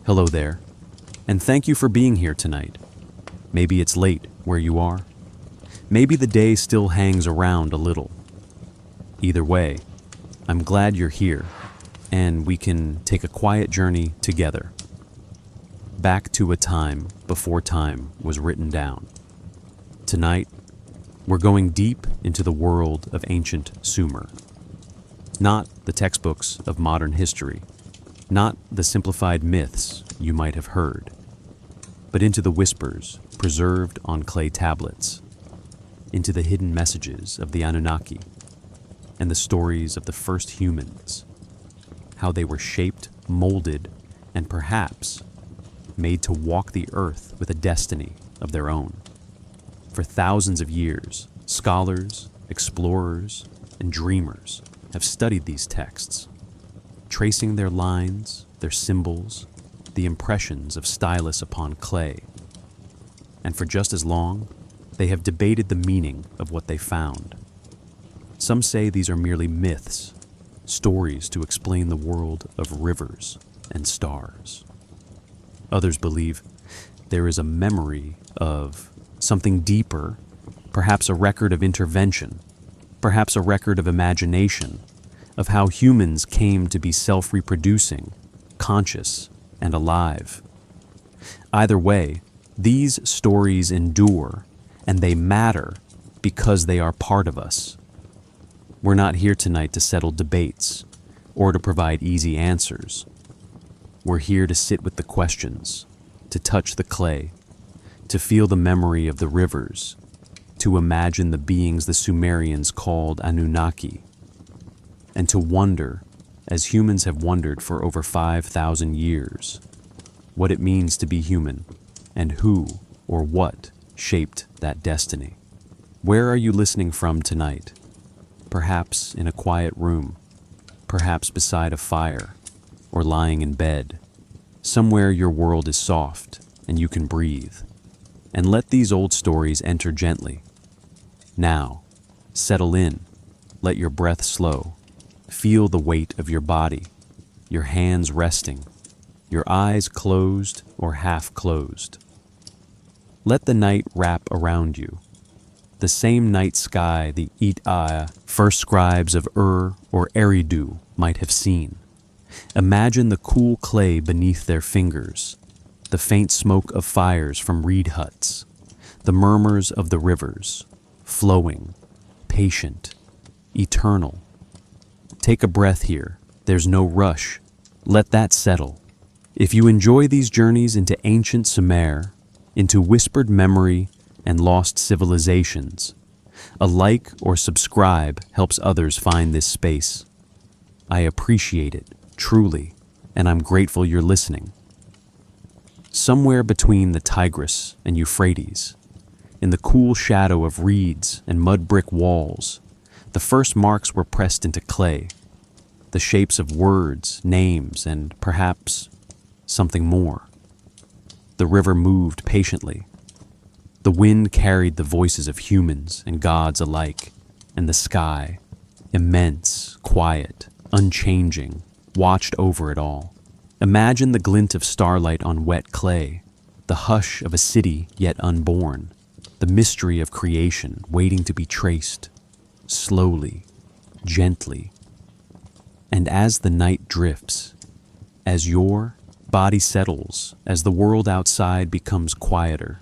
Hello there, and thank you for being here tonight. Maybe it's late where you are. Maybe the day still hangs around a little. Either way, I'm glad you're here, and we can take a quiet journey together. Back to a time before time was written down. Tonight, we're going deep into the world of ancient Sumer. Not the textbooks of modern history, not the simplified myths you might have heard, but into the whispers preserved on clay tablets, into the hidden messages of the Anunnaki, and the stories of the first humans, how they were shaped, molded, and perhaps made to walk the earth with a destiny of their own. For thousands of years, scholars, explorers, and dreamers have studied these texts, tracing their lines, their symbols, the impressions of stylus upon clay. And for just as long, they have debated the meaning of what they found. Some say these are merely myths, stories to explain the world of rivers and stars. Others believe there is a memory of something deeper, perhaps a record of intervention, perhaps a record of imagination, of how humans came to be self-reproducing, conscious, and alive. Either way, these stories endure, and they matter because they are part of us. We're not here tonight to settle debates or to provide easy answers. We're here to sit with the questions, to touch the clay, to feel the memory of the rivers, to imagine the beings the Sumerians called Anunnaki, and to wonder, as humans have wondered for over 5,000 years, what it means to be human and who or what shaped that destiny. Where are you listening from tonight? Perhaps in a quiet room, perhaps beside a fire, or lying in bed. Somewhere your world is soft and you can breathe. And let these old stories enter gently. Now, settle in, let your breath slow. Feel the weight of your body, your hands resting, your eyes closed or half closed. Let the night wrap around you, the same night sky the first scribes of Ur or Eridu might have seen. Imagine the cool clay beneath their fingers, the faint smoke of fires from reed huts, the murmurs of the rivers, flowing, patient, eternal. Take a breath here. There's no rush. Let that settle. If you enjoy these journeys into ancient Sumer, into whispered memory and lost civilizations, a like or subscribe helps others find this space. I appreciate it, truly, and I'm grateful you're listening. Somewhere between the Tigris and Euphrates, in the cool shadow of reeds and mud brick walls, the first marks were pressed into clay, the shapes of words, names, and perhaps something more. The river moved patiently. The wind carried the voices of humans and gods alike, and the sky, immense, quiet, unchanging, watched over it all. Imagine the glint of starlight on wet clay, the hush of a city yet unborn, the mystery of creation waiting to be traced, slowly, gently. And as the night drifts, as your body settles, as the world outside becomes quieter,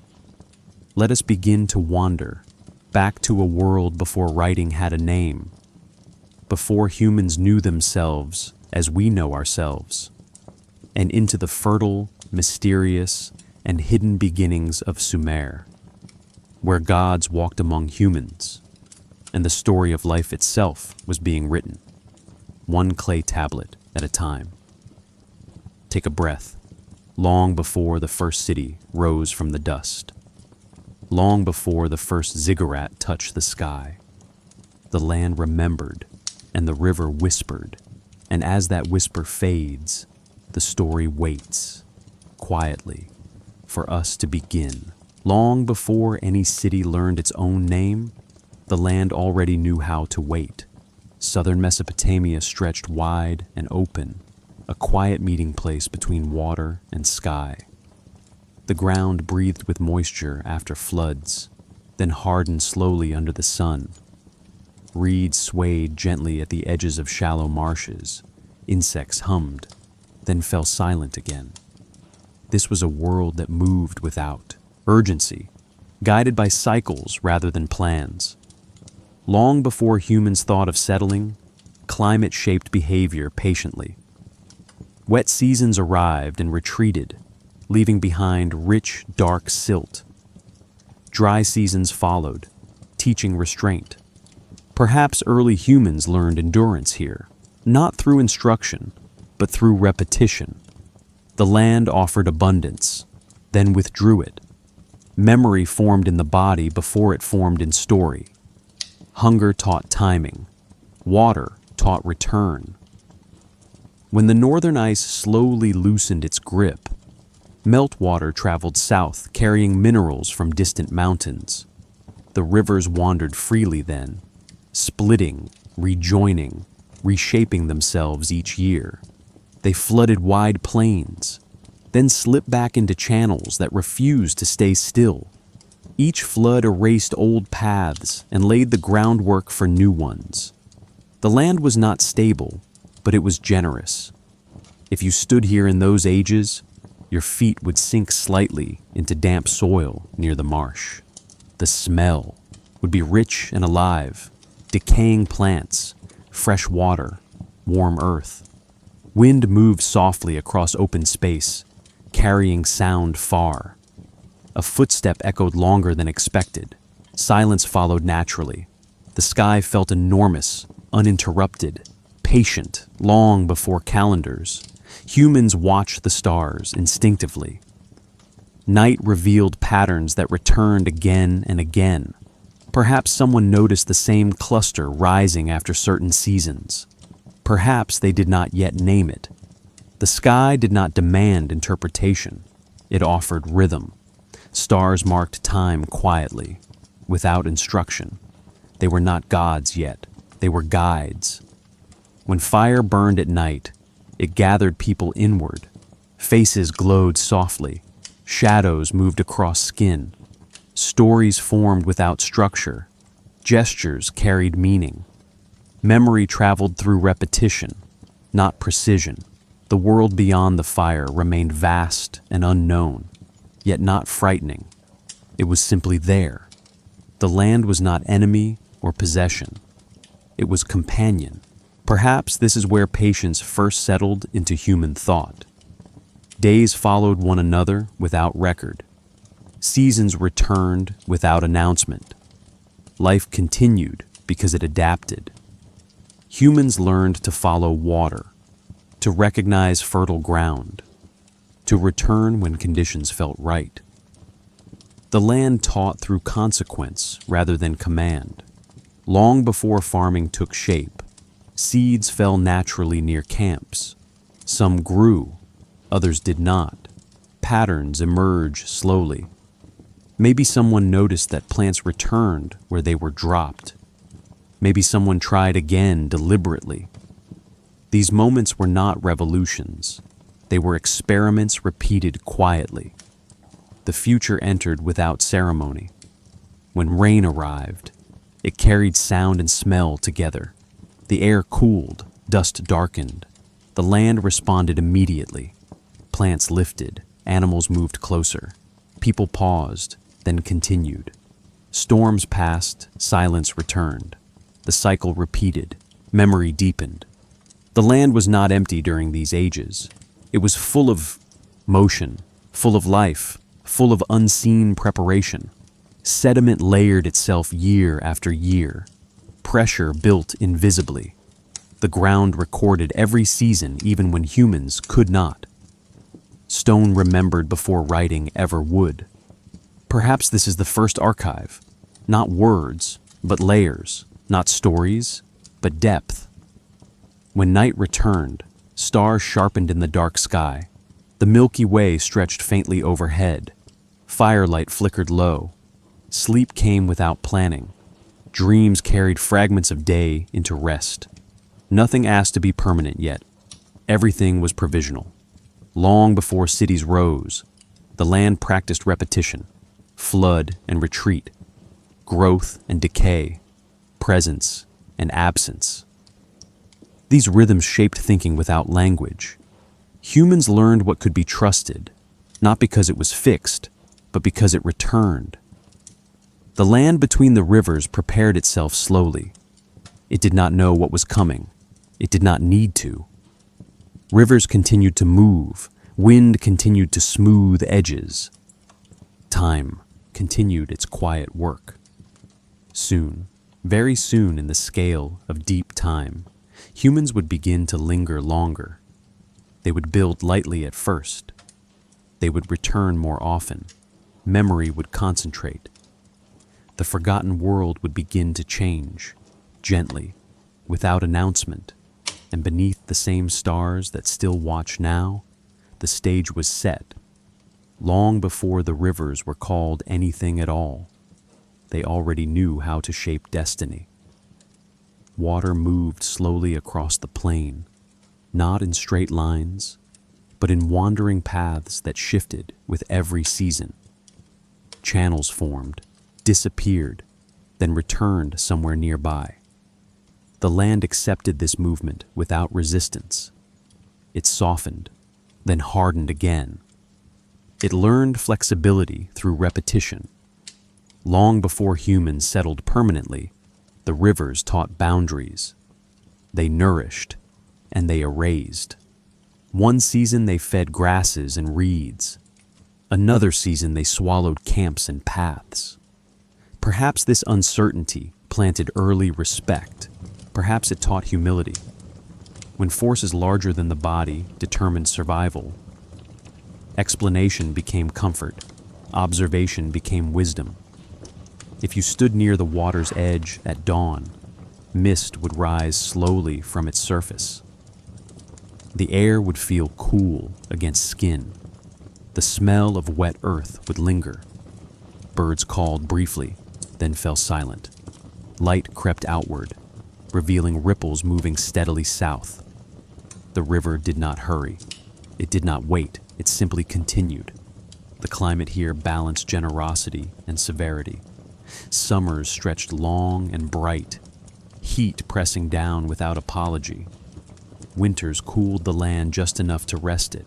let us begin to wander back to a world before writing had a name, before humans knew themselves as we know ourselves, and into the fertile, mysterious, and hidden beginnings of Sumer, where gods walked among humans, and the story of life itself was being written, one clay tablet at a time. Take a breath, long before the first city rose from the dust, long before the first ziggurat touched the sky. The land remembered, and the river whispered, and as that whisper fades, the story waits, quietly, for us to begin. Long before any city learned its own name, the land already knew how to wait. Southern Mesopotamia stretched wide and open, a quiet meeting place between water and sky. The ground breathed with moisture after floods, then hardened slowly under the sun. Reeds swayed gently at the edges of shallow marshes. Insects hummed, then fell silent again. This was a world that moved without urgency, guided by cycles rather than plans. Long before humans thought of settling, climate shaped behavior patiently. Wet seasons arrived and retreated, leaving behind rich, dark silt. Dry seasons followed, teaching restraint. Perhaps early humans learned endurance here, not through instruction, but through repetition. The land offered abundance, then withdrew it. Memory formed in the body before it formed in story. Hunger taught timing. Water taught return. When the northern ice slowly loosened its grip, meltwater traveled south, carrying minerals from distant mountains. The rivers wandered freely then, splitting, rejoining, reshaping themselves each year. They flooded wide plains, then slipped back into channels that refused to stay still. Each flood erased old paths and laid the groundwork for new ones. The land was not stable, but it was generous. If you stood here in those ages, your feet would sink slightly into damp soil near the marsh. The smell would be rich and alive, decaying plants, fresh water, warm earth. Wind moved softly across open space, carrying sound far. A footstep echoed longer than expected. Silence followed naturally. The sky felt enormous, uninterrupted, patient, long before calendars. Humans watched the stars instinctively. Night revealed patterns that returned again and again. Perhaps someone noticed the same cluster rising after certain seasons. Perhaps they did not yet name it. The sky did not demand interpretation. It offered rhythm. Stars marked time quietly, without instruction. They were not gods yet. They were guides. When fire burned at night, it gathered people inward. Faces glowed softly. Shadows moved across skin. Stories formed without structure. Gestures carried meaning. Memory traveled through repetition, not precision. The world beyond the fire remained vast and unknown, yet not frightening. It was simply there. The land was not enemy or possession. It was companion. Perhaps this is where patience first settled into human thought. Days followed one another without record. Seasons returned without announcement. Life continued because it adapted. Humans learned to follow water, to recognize fertile ground, to return when conditions felt right. The land taught through consequence rather than command. Long before farming took shape, seeds fell naturally near camps. Some grew, others did not. Patterns emerged slowly. Maybe someone noticed that plants returned where they were dropped. Maybe someone tried again deliberately. These moments were not revolutions. They were experiments repeated quietly. The future entered without ceremony. When rain arrived, it carried sound and smell together. The air cooled, dust darkened. The land responded immediately. Plants lifted, animals moved closer. People paused, then continued. Storms passed, silence returned. The cycle repeated, memory deepened. The land was not empty during these ages. It was full of motion, full of life, full of unseen preparation. Sediment layered itself year after year. Pressure built invisibly. The ground recorded every season even when humans could not. Stone remembered before writing ever would. Perhaps this is the first archive. Not words, but layers. Not stories, but depth. When night returned, stars sharpened in the dark sky. The Milky Way stretched faintly overhead. Firelight flickered low. Sleep came without planning. Dreams carried fragments of day into rest. Nothing asked to be permanent yet. Everything was provisional. Long before cities rose, the land practiced repetition, flood and retreat, growth and decay, presence and absence. These rhythms shaped thinking without language. Humans learned what could be trusted, not because it was fixed, but because it returned. The land between the rivers prepared itself slowly. It did not know what was coming. It did not need to. Rivers continued to move. Wind continued to smooth edges. Time continued its quiet work. Soon, very soon in the scale of deep time, humans would begin to linger longer. They would build lightly at first. They would return more often. Memory would concentrate. The forgotten world would begin to change, gently, without announcement, and beneath the same stars that still watch now, the stage was set. Long before the rivers were called anything at all, they already knew how to shape destiny. Water moved slowly across the plain, not in straight lines, but in wandering paths that shifted with every season. Channels formed, disappeared, then returned somewhere nearby. The land accepted this movement without resistance. It softened, then hardened again. It learned flexibility through repetition. Long before humans settled permanently, the rivers taught boundaries. They nourished, and they erased. One season they fed grasses and reeds. Another season they swallowed camps and paths. Perhaps this uncertainty planted early respect. Perhaps it taught humility. When forces larger than the body determined survival, explanation became comfort, observation became wisdom. If you stood near the water's edge at dawn, mist would rise slowly from its surface. The air would feel cool against skin. The smell of wet earth would linger. Birds called briefly, then fell silent. Light crept outward, revealing ripples moving steadily south. The river did not hurry. It did not wait. It simply continued. The climate here balanced generosity and severity. Summers stretched long and bright, heat pressing down without apology. Winters cooled the land just enough to rest it.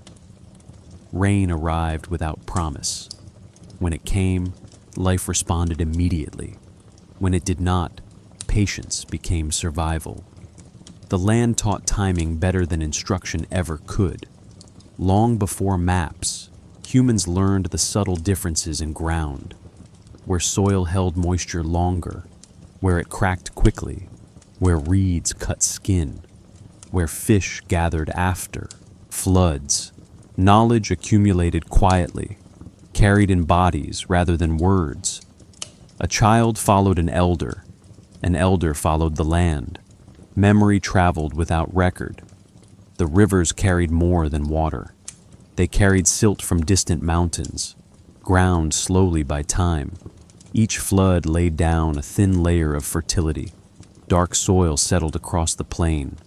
Rain arrived without promise. When it came, life responded immediately. When it did not, patience became survival. The land taught timing better than instruction ever could. Long before maps, humans learned the subtle differences in ground, where soil held moisture longer, where it cracked quickly, where reeds cut skin, where fish gathered after floods. Knowledge accumulated quietly, carried in bodies rather than words. A child followed an elder followed the land. Memory traveled without record. The rivers carried more than water. They carried silt from distant mountains, ground slowly by time. Each flood laid down a thin layer of fertility. Dark soil settled across the plain.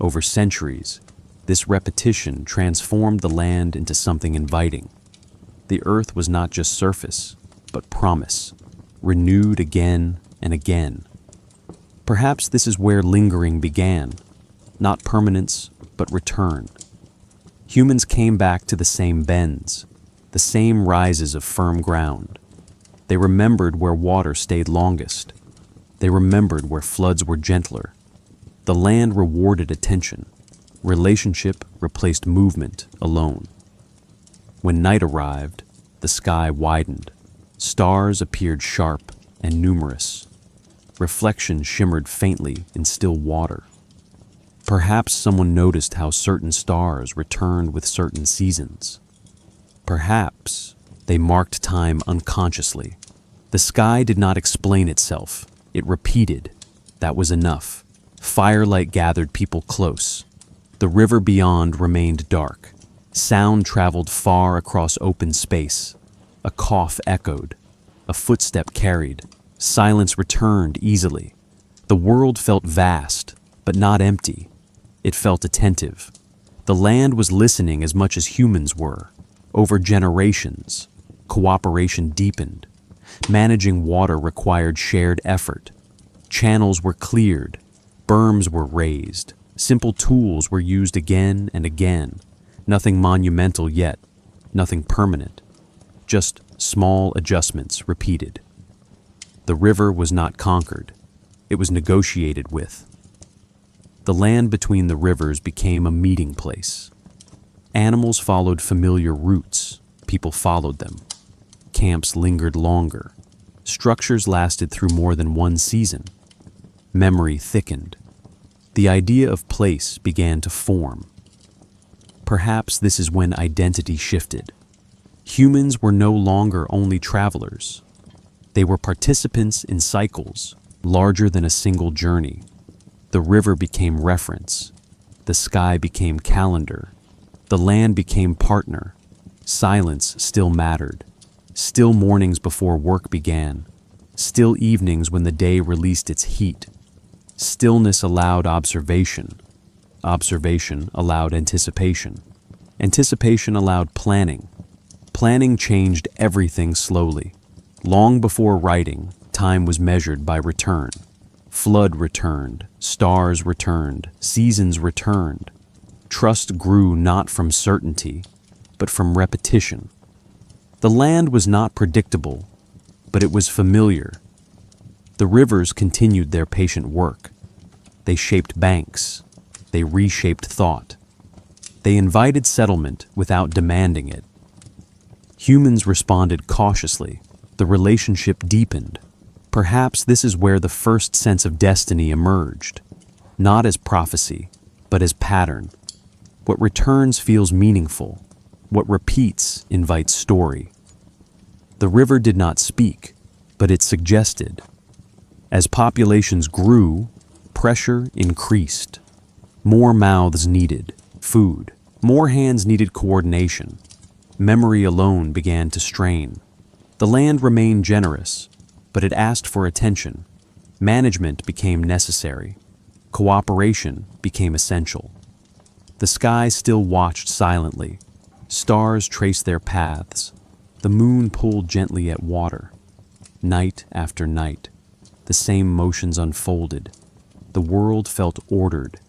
Over centuries, this repetition transformed the land into something inviting. The earth was not just surface, but promise, renewed again and again. Perhaps this is where lingering began, not permanence, but return. Humans came back to the same bends, the same rises of firm ground. They remembered where water stayed longest. They remembered where floods were gentler. The land rewarded attention. Relationship replaced movement alone. When night arrived, the sky widened. Stars appeared sharp and numerous. Reflection shimmered faintly in still water. Perhaps someone noticed how certain stars returned with certain seasons. Perhaps they marked time unconsciously. The sky did not explain itself. It repeated. That was enough. Firelight gathered people close. The river beyond remained dark. Sound traveled far across open space. A cough echoed. A footstep carried. Silence returned easily. The world felt vast, but not empty. It felt attentive. The land was listening as much as humans were. Over generations, cooperation deepened. Managing water required shared effort. Channels were cleared, berms were raised, simple tools were used again and again. Nothing monumental yet, nothing permanent, just small adjustments repeated. The river was not conquered, it was negotiated with. The land between the rivers became a meeting place. Animals followed familiar routes, people followed them. Camps lingered longer. Structures lasted through more than one season. Memory thickened. The idea of place began to form. Perhaps this is when identity shifted. Humans were no longer only travelers. They were participants in cycles, larger than a single journey. The river became reference. The sky became calendar. The land became partner. Silence still mattered. Still mornings before work began. Still evenings when the day released its heat. Stillness allowed observation. Observation allowed anticipation. Anticipation allowed planning. Planning changed everything slowly. Long before writing, time was measured by return. Flood returned, stars returned, seasons returned. Trust grew not from certainty, but from repetition. The land was not predictable, but it was familiar. The rivers continued their patient work. They shaped banks. They reshaped thought. They invited settlement without demanding it. Humans responded cautiously. The relationship deepened. Perhaps this is where the first sense of destiny emerged, not as prophecy, but as pattern. What returns feels meaningful. What repeats invites story. The river did not speak, but it suggested. As populations grew, pressure increased. More mouths needed food. More hands needed coordination. Memory alone began to strain. The land remained generous, but it asked for attention. Management became necessary. Cooperation became essential. The sky still watched silently. Stars traced their paths. The moon pulled gently at water. Night after night, the same motions unfolded. The world felt ordered,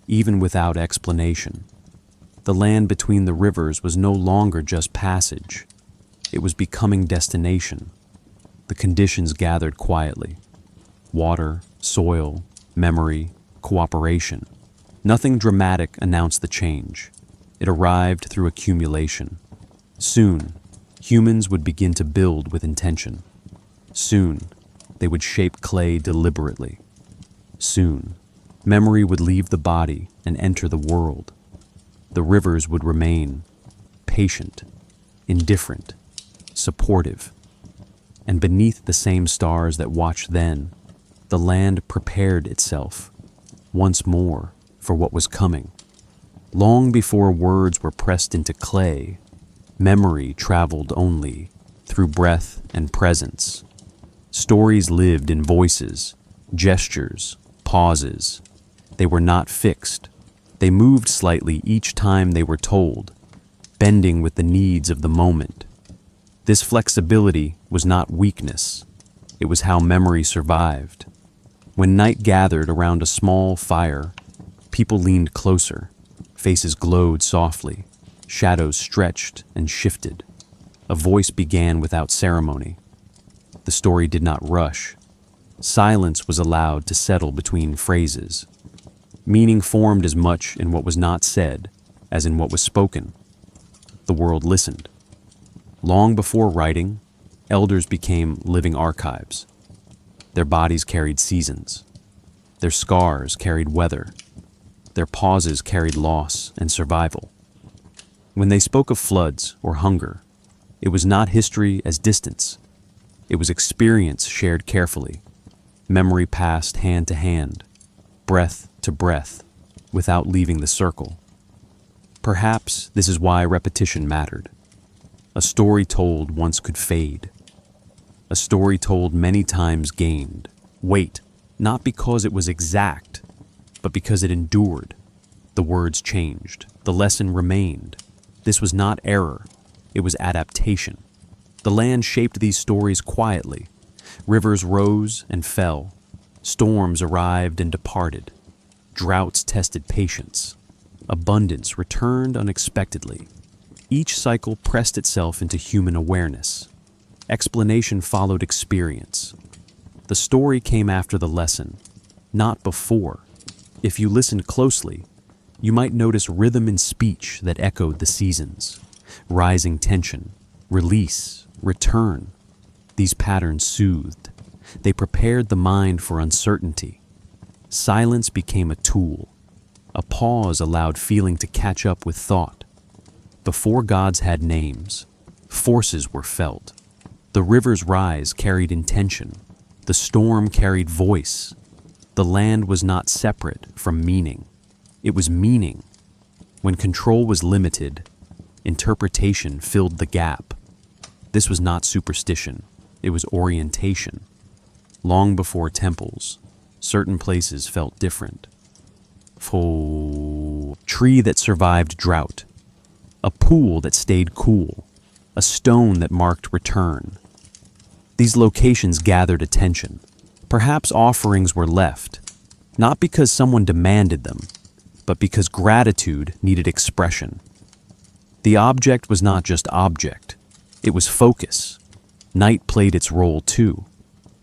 even without explanation. The land between the rivers was no longer just passage. It was becoming destination. The conditions gathered quietly. Water, soil, memory, cooperation. Nothing dramatic announced the change. It arrived through accumulation. Soon, humans would begin to build with intention. Soon, they would shape clay deliberately. Soon, memory would leave the body and enter the world. The rivers would remain patient, indifferent, supportive. And beneath the same stars that watched then, the land prepared itself, once more, for what was coming. Long before words were pressed into clay, memory traveled only through breath and presence. Stories lived in voices, gestures, pauses. They were not fixed. They moved slightly each time they were told, bending with the needs of the moment. This flexibility was not weakness. It was how memory survived. When night gathered around a small fire, people leaned closer. Faces glowed softly. Shadows stretched and shifted. A voice began without ceremony. The story did not rush. Silence was allowed to settle between phrases. Meaning formed as much in what was not said as in what was spoken. The world listened. Long before writing, elders became living archives. Their bodies carried seasons. Their scars carried weather. Their pauses carried loss and survival. When they spoke of floods or hunger, it was not history as distance. It was experience shared carefully. Memory passed hand to hand, breath to breath, without leaving the circle. Perhaps this is why repetition mattered. A story told once could fade. A story told many times gained weight, not because it was exact, but because it endured. The words changed. The lesson remained. This was not error. It was adaptation. The land shaped these stories quietly. Rivers rose and fell. Storms arrived and departed. Droughts tested patience. Abundance returned unexpectedly. Each cycle pressed itself into human awareness. Explanation followed experience. The story came after the lesson, not before. If you listened closely, you might notice rhythm in speech that echoed the seasons. Rising tension, release, return. These patterns soothed. They prepared the mind for uncertainty. Silence became a tool. A pause allowed feeling to catch up with thought. Before gods had names, forces were felt. The river's rise carried intention. The storm carried voice. The land was not separate from meaning. It was meaning. When control was limited, interpretation filled the gap. This was not superstition. It was orientation. Long before temples, certain places felt different. Tree that survived drought. A pool that stayed cool. A stone that marked return. These locations gathered attention. Perhaps offerings were left, not because someone demanded them, but because gratitude needed expression. The object was not just object, it was focus. Night played its role too.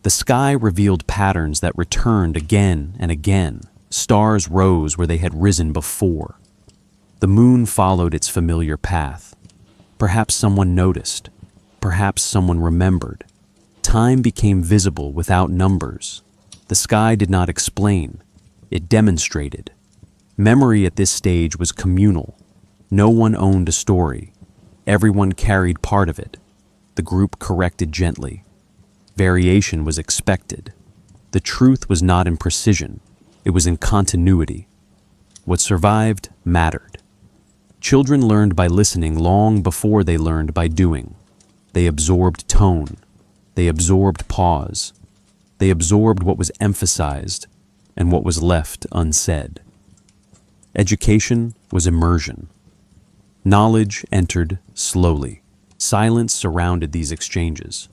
The sky revealed patterns that returned again and again. Stars rose where they had risen before. The moon followed its familiar path. Perhaps someone noticed. Perhaps someone remembered. Time became visible without numbers. The sky did not explain. It demonstrated. Memory at this stage was communal. No one owned a story. Everyone carried part of it. The group corrected gently. Variation was expected. The truth was not in precision. It was in continuity. What survived mattered. Children learned by listening long before they learned by doing. They absorbed tone. They absorbed pause. They absorbed what was emphasized and what was left unsaid. Education was immersion. Knowledge entered slowly. Silence surrounded these exchanges.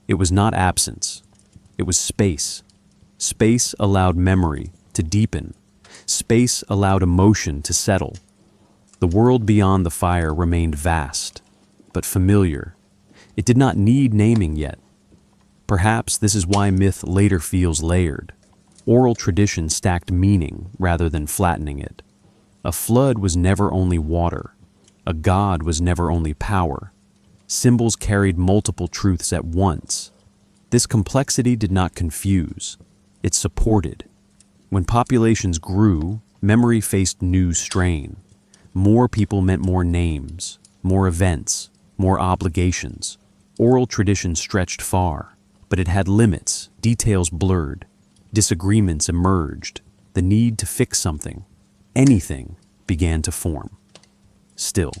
It was not absence. It was space. Space allowed memory to deepen. Space allowed emotion to settle. The world beyond the fire remained vast, but familiar. It did not need naming yet. Perhaps this is why myth later feels layered. Oral tradition stacked meaning rather than flattening it. A flood was never only water. A god was never only power. Symbols carried multiple truths at once. This complexity did not confuse. It supported. When populations grew, memory faced new strain. More people meant more names, more events, more obligations. Oral tradition stretched far, but it had limits, details blurred. Disagreements emerged. The need to fix something, anything, began to form. Still,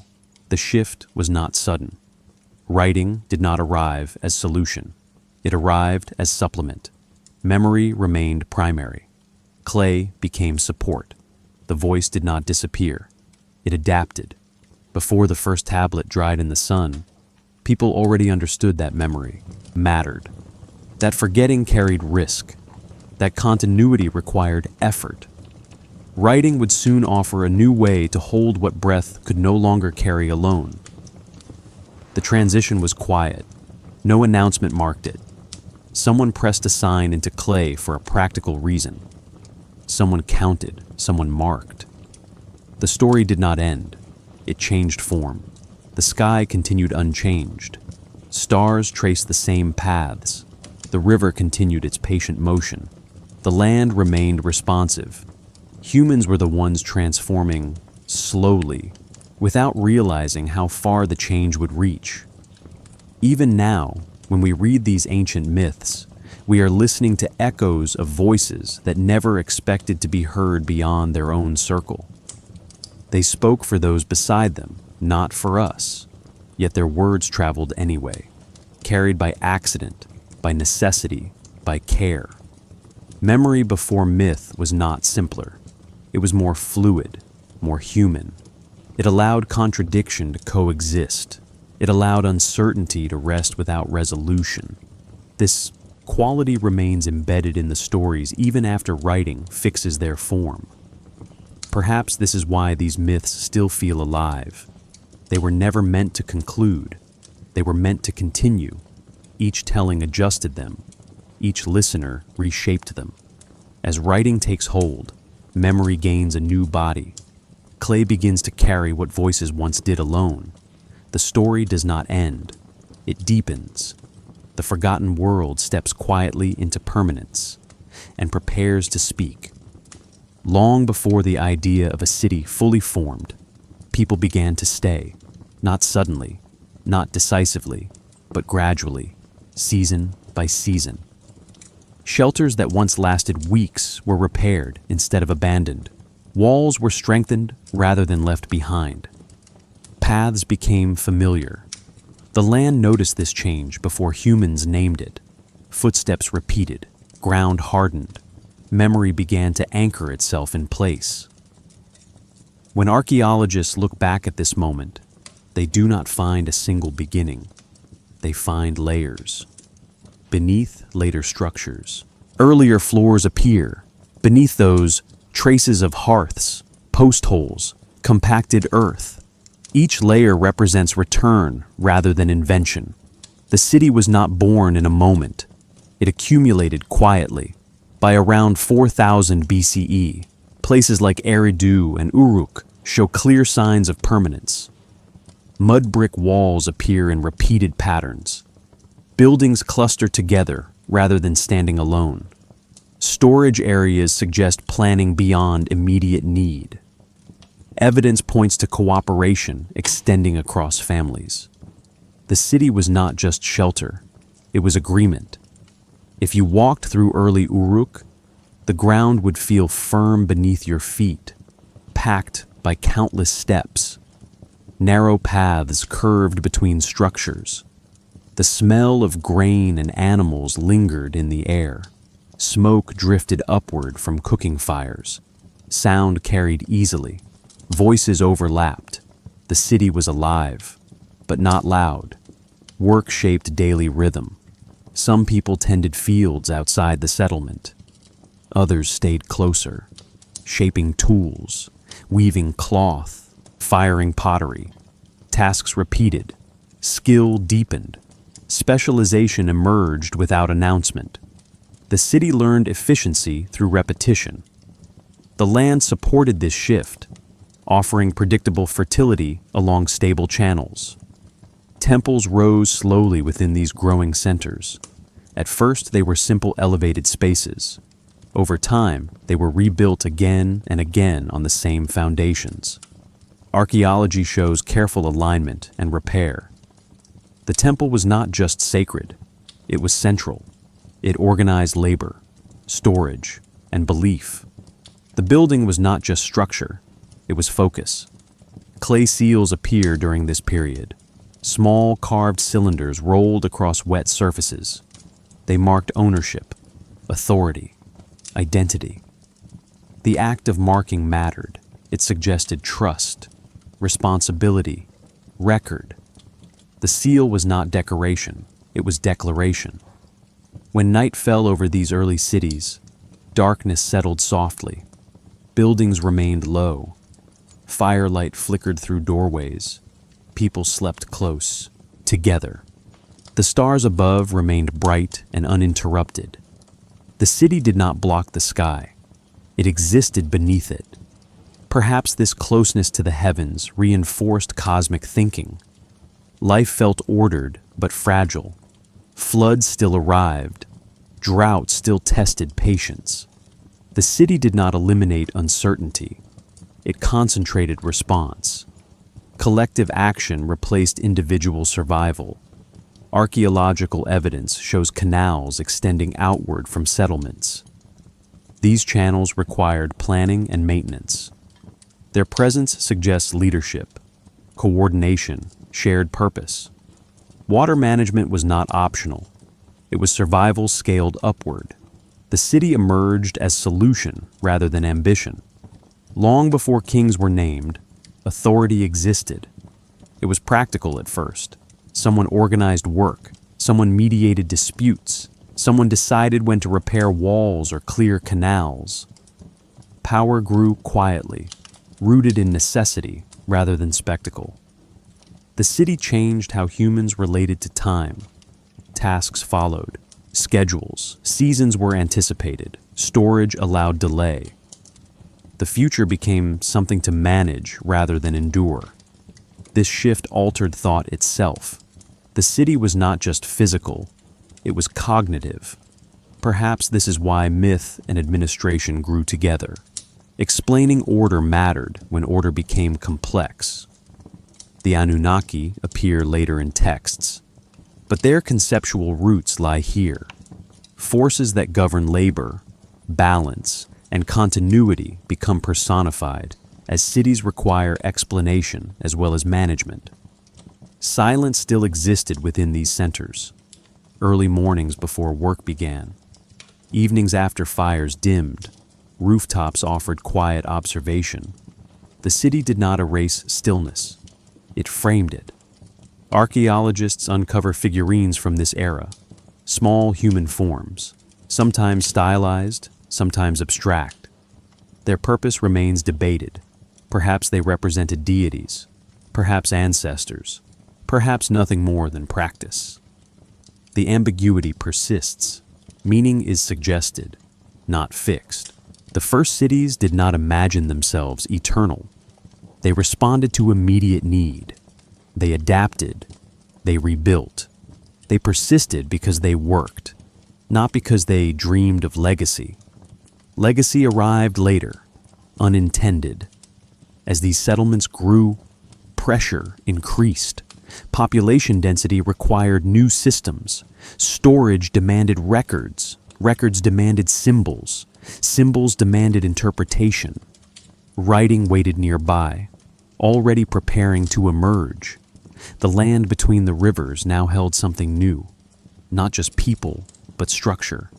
the shift was not sudden. Writing did not arrive as solution. It arrived as supplement. Memory remained primary. Clay became support. The voice did not disappear. It adapted. Before the first tablet dried in the sun, people already understood that memory mattered. That forgetting carried risk. That continuity required effort. Writing would soon offer a new way to hold what breath could no longer carry alone. The transition was quiet. No announcement marked it. Someone pressed a sign into clay for a practical reason. Someone counted, someone marked. The story did not end. It changed form. The sky continued unchanged. Stars traced the same paths. The river continued its patient motion. The land remained responsive. Humans were the ones transforming slowly, without realizing how far the change would reach. Even now, when we read these ancient myths, we are listening to echoes of voices that never expected to be heard beyond their own circle. They spoke for those beside them, not for us, yet their words traveled anyway, carried by accident, by necessity, by care. Memory before myth was not simpler. It was more fluid. more human. It allowed contradiction to coexist. It allowed uncertainty to rest without resolution. This quality remains embedded in the stories even after writing fixes their form. Perhaps this is why these myths still feel alive. They were never meant to conclude. They were meant to continue. Each telling adjusted them. Each listener reshaped them. As writing takes hold, memory gains a new body. Clay begins to carry what voices once did alone. The story does not end. It deepens. The forgotten world steps quietly into permanence and prepares to speak. Long before the idea of a city fully formed, people began to stay, not suddenly, not decisively, but gradually, season by season. Shelters that once lasted weeks were repaired instead of abandoned. Walls were strengthened rather than left behind. Paths became familiar. The land noticed this change before humans named it. Footsteps repeated, ground hardened. Memory began to anchor itself in place. When archaeologists look back at this moment, they do not find a single beginning. They find layers. Beneath later structures, earlier floors appear. Beneath those, traces of hearths, post holes, compacted earth. Each layer represents return rather than invention. The city was not born in a moment. It accumulated quietly. By around 4000 BCE, places like Eridu and Uruk show clear signs of permanence. Mud brick walls appear in repeated patterns. Buildings cluster together rather than standing alone. Storage areas suggest planning beyond immediate need. Evidence points to cooperation extending across families. The city was not just shelter, it was agreement. If you walked through early Uruk, the ground would feel firm beneath your feet, packed by countless steps. Narrow paths curved between structures. The smell of grain and animals lingered in the air. Smoke drifted upward from cooking fires. Sound carried easily. Voices overlapped. The city was alive, but not loud. Work shaped daily rhythm. Some people tended fields outside the settlement. Others stayed closer, shaping tools, weaving cloth, firing pottery. Tasks repeated. Skill deepened. Specialization emerged without announcement. The city learned efficiency through repetition. The land supported this shift, offering predictable fertility along stable channels. Temples rose slowly within these growing centers. At first, they were simple elevated spaces. Over time, they were rebuilt again and again on the same foundations. Archaeology shows careful alignment and repair. The temple was not just sacred, it was central. It organized labor, storage, and belief. The building was not just structure, it was focus. Clay seals appear during this period. Small carved cylinders rolled across wet surfaces. They marked ownership, authority, identity. The act of marking mattered. It suggested trust, responsibility, record. The seal was not decoration, it was declaration. When night fell over these early cities, darkness settled softly. Buildings remained low. Firelight flickered through doorways. People slept close, together. The stars above remained bright and uninterrupted. The city did not block the sky. It existed beneath it. Perhaps this closeness to the heavens reinforced cosmic thinking. Life felt ordered but fragile. Floods still arrived. Drought still tested patience. The city did not eliminate uncertainty. It concentrated response. Collective action replaced individual survival. Archaeological evidence shows canals extending outward from settlements. These channels required planning and maintenance. Their presence suggests leadership, coordination, shared purpose. Water management was not optional. It was survival scaled upward. The city emerged as solution rather than ambition. Long before kings were named, authority existed. It was practical at first. Someone organized work, someone mediated disputes, someone decided when to repair walls or clear canals. Power grew quietly, rooted in necessity rather than spectacle. The city changed how humans related to time. Tasks followed, schedules, seasons were anticipated, storage allowed delay. The future became something to manage rather than endure. This shift altered thought itself. The city was not just physical, it was cognitive. Perhaps this is why myth and administration grew together. Explaining order mattered when order became complex. The Anunnaki appear later in texts, but their conceptual roots lie here. Forces that govern labor, balance, and continuity become personified as cities require explanation as well as management. Silence still existed within these centers. Early mornings before work began. Evenings after fires dimmed. Rooftops offered quiet observation. The city did not erase stillness. It framed it. Archaeologists uncover figurines from this era. Small human forms, sometimes stylized, sometimes abstract. Their purpose remains debated. Perhaps they represented deities, perhaps ancestors, perhaps nothing more than practice. The ambiguity persists. Meaning is suggested, not fixed. The first cities did not imagine themselves eternal. They responded to immediate need. They adapted. They rebuilt. They persisted because they worked, not because they dreamed of legacy. Legacy arrived later, unintended. As these settlements grew, pressure increased. Population density required new systems. Storage demanded records. Records demanded symbols. Symbols demanded interpretation. Writing waited nearby, already preparing to emerge. The land between the rivers now held something new. Not just people, but structure.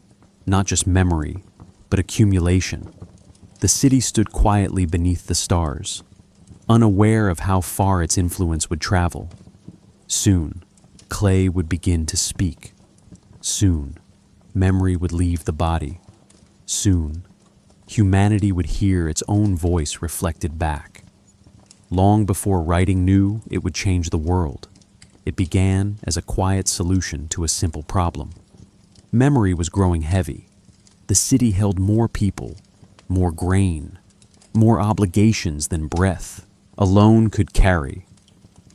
Not just memory, but accumulation. The city stood quietly beneath the stars, unaware of how far its influence would travel. Soon, clay would begin to speak. Soon, memory would leave the body. Soon, humanity would hear its own voice reflected back. Long before writing knew it would change the world, it began as a quiet solution to a simple problem. Memory was growing heavy. The city held more people, more grain, more obligations than breath alone could carry.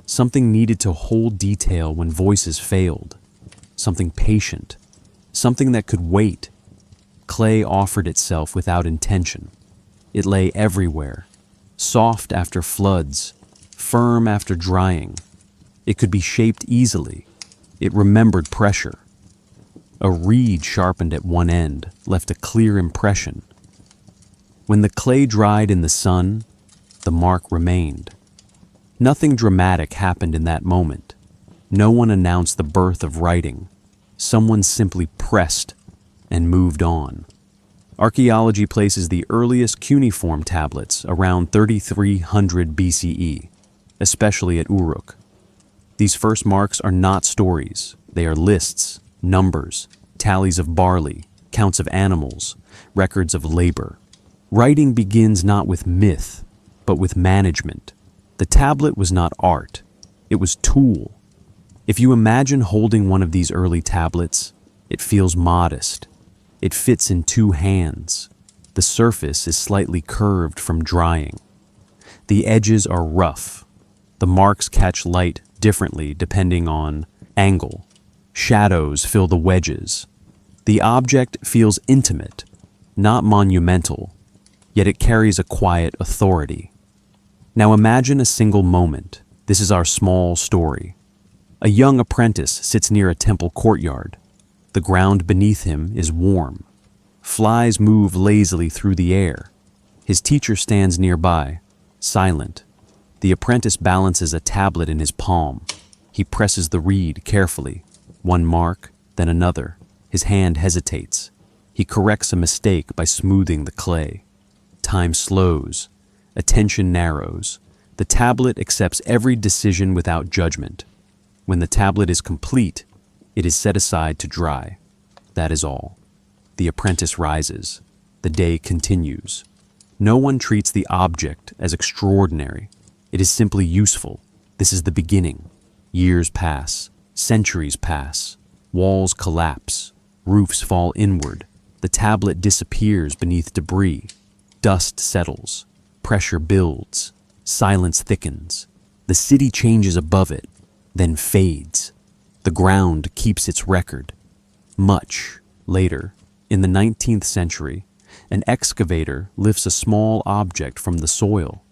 Something needed to hold detail when voices failed. Something patient. Something that could wait. Clay offered itself without intention. It lay everywhere, soft after floods, firm after drying. It could be shaped easily. It remembered pressure. A reed sharpened at one end left a clear impression. When the clay dried in the sun, the mark remained. Nothing dramatic happened in that moment. No one announced the birth of writing. Someone simply pressed and moved on. Archaeology places the earliest cuneiform tablets around 3300 BCE, especially at Uruk. These first marks are not stories. They are lists, numbers, tallies of barley, counts of animals, records of labor. Writing begins not with myth, but with management. The tablet was not art. It was tool. If you imagine holding one of these early tablets, it feels modest. It fits in two hands. The surface is slightly curved from drying. The edges are rough. The marks catch light differently depending on angle. Shadows fill the wedges. The object feels intimate, not monumental, yet it carries a quiet authority. Now imagine a single moment. This is our small story. A young apprentice sits near a temple courtyard. The ground beneath him is warm. Flies move lazily through the air. His teacher stands nearby, silent. The apprentice balances a tablet in his palm. He presses the reed carefully. One mark, then another. His hand hesitates. He corrects a mistake by smoothing the clay. Time slows. Attention narrows. The tablet accepts every decision without judgment. When the tablet is complete, it is set aside to dry. That is all. The apprentice rises. The day continues. No one treats the object as extraordinary. It is simply useful. This is the beginning. Years pass. Centuries pass. Walls collapse. Roofs fall inward. The tablet disappears beneath debris. Dust settles. Pressure builds. Silence thickens. The city changes above it, then fades. The ground keeps its record. Much later, in the 19th century, an excavator lifts a small object from the soil.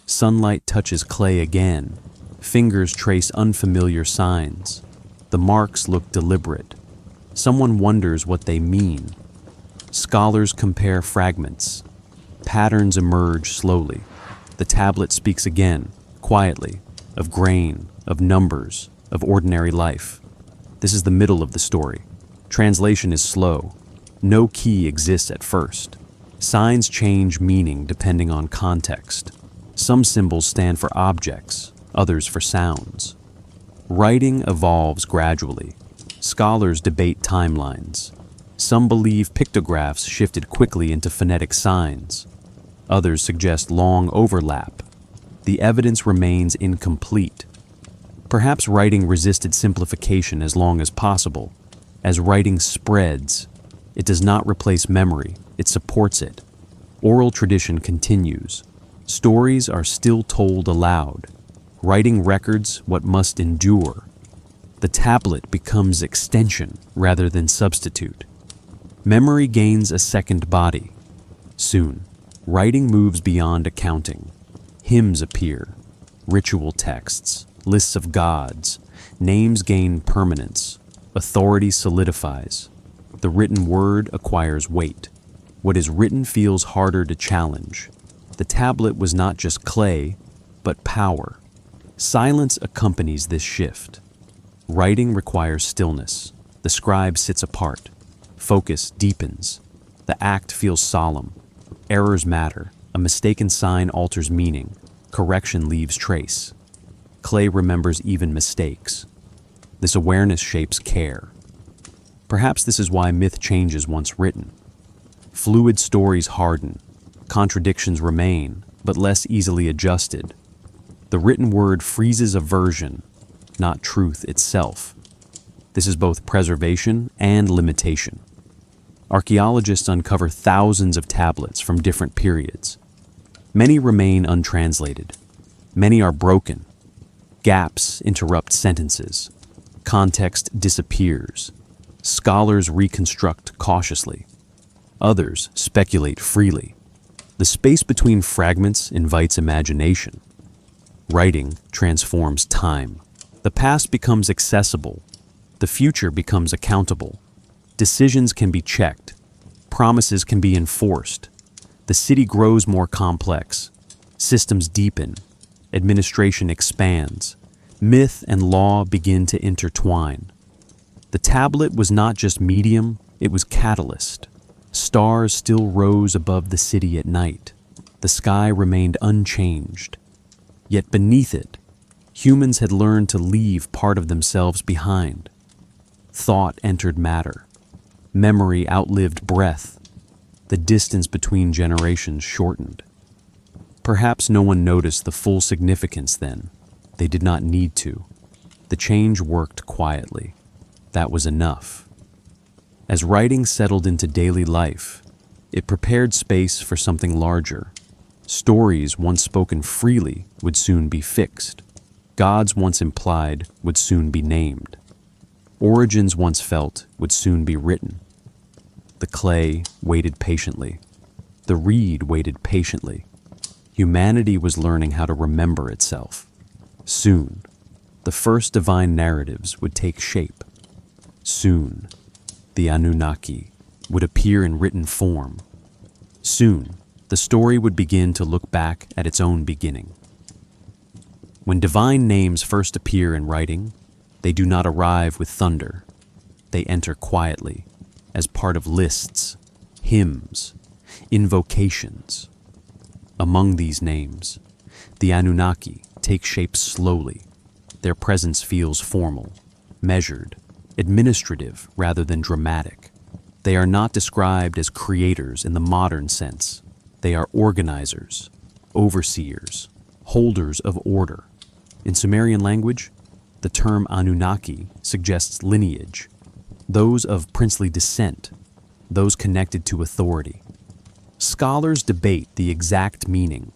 Sunlight touches clay again. Fingers trace unfamiliar signs. The marks look deliberate. Someone wonders what they mean. Scholars compare fragments. Patterns emerge slowly. The tablet speaks again, quietly, of grain, of numbers, of ordinary life. This is the middle of the story. Translation is slow. No key exists at first. Signs change meaning depending on context. Some symbols stand for objects, others for sounds. Writing evolves gradually. Scholars debate timelines. Some believe pictographs shifted quickly into phonetic signs. Others suggest long overlap. The evidence remains incomplete. Perhaps writing resisted simplification as long as possible. As writing spreads, it does not replace memory, it supports it. Oral tradition continues. Stories are still told aloud. Writing records what must endure. The tablet becomes extension rather than substitute. Memory gains a second body. Soon, writing moves beyond accounting. Hymns appear, ritual texts, lists of gods, names gain permanence, authority solidifies. The written word acquires weight. What is written feels harder to challenge. The tablet was not just clay, but power. Silence accompanies this shift. Writing requires stillness. The scribe sits apart. Focus deepens. The act feels solemn. Errors matter. A mistaken sign alters meaning. Correction leaves trace. Clay remembers even mistakes. This awareness shapes care. Perhaps this is why myth changes once written. Fluid stories harden. Contradictions remain, but less easily adjusted. The written word freezes a version, not truth itself. This is both preservation and limitation. Archaeologists uncover thousands of tablets from different periods. Many remain untranslated. Many are broken. Gaps interrupt sentences. Context disappears. Scholars reconstruct cautiously. Others speculate freely. The space between fragments invites imagination. Writing transforms time. The past becomes accessible. The future becomes accountable. Decisions can be checked. Promises can be enforced. The city grows more complex. Systems deepen. Administration expands. Myth and law begin to intertwine. The tablet was not just medium, it was catalyst. Stars still rose above the city at night. The sky remained unchanged. Yet beneath it, humans had learned to leave part of themselves behind. Thought entered matter. Memory outlived breath. The distance between generations shortened. Perhaps no one noticed the full significance then. They did not need to. The change worked quietly. That was enough. As writing settled into daily life, it prepared space for something larger. Stories once spoken freely would soon be fixed. Gods once implied would soon be named. Origins once felt would soon be written. The clay waited patiently. The reed waited patiently. Humanity was learning how to remember itself. Soon, the first divine narratives would take shape. Soon, the Anunnaki would appear in written form. Soon, the story would begin to look back at its own beginning. When divine names first appear in writing, they do not arrive with thunder. They enter quietly, as part of lists, hymns, invocations. Among these names, the Anunnaki take shape slowly. Their presence feels formal, measured, administrative rather than dramatic. They are not described as creators in the modern sense. They are organizers, overseers, holders of order. In Sumerian language, the term Anunnaki suggests lineage, those of princely descent, those connected to authority. Scholars debate the exact meaning.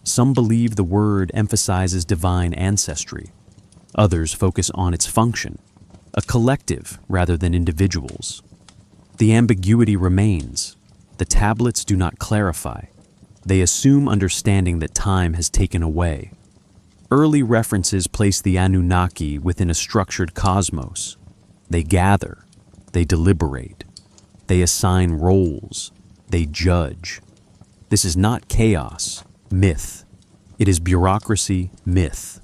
Some believe the word emphasizes divine ancestry. Others focus on its function, a collective rather than individuals. The ambiguity remains. The tablets do not clarify. They assume understanding that time has taken away. Early references place the Anunnaki within a structured cosmos. They gather, they deliberate, they assign roles, they judge. This is not chaos, myth. It is bureaucracy, myth.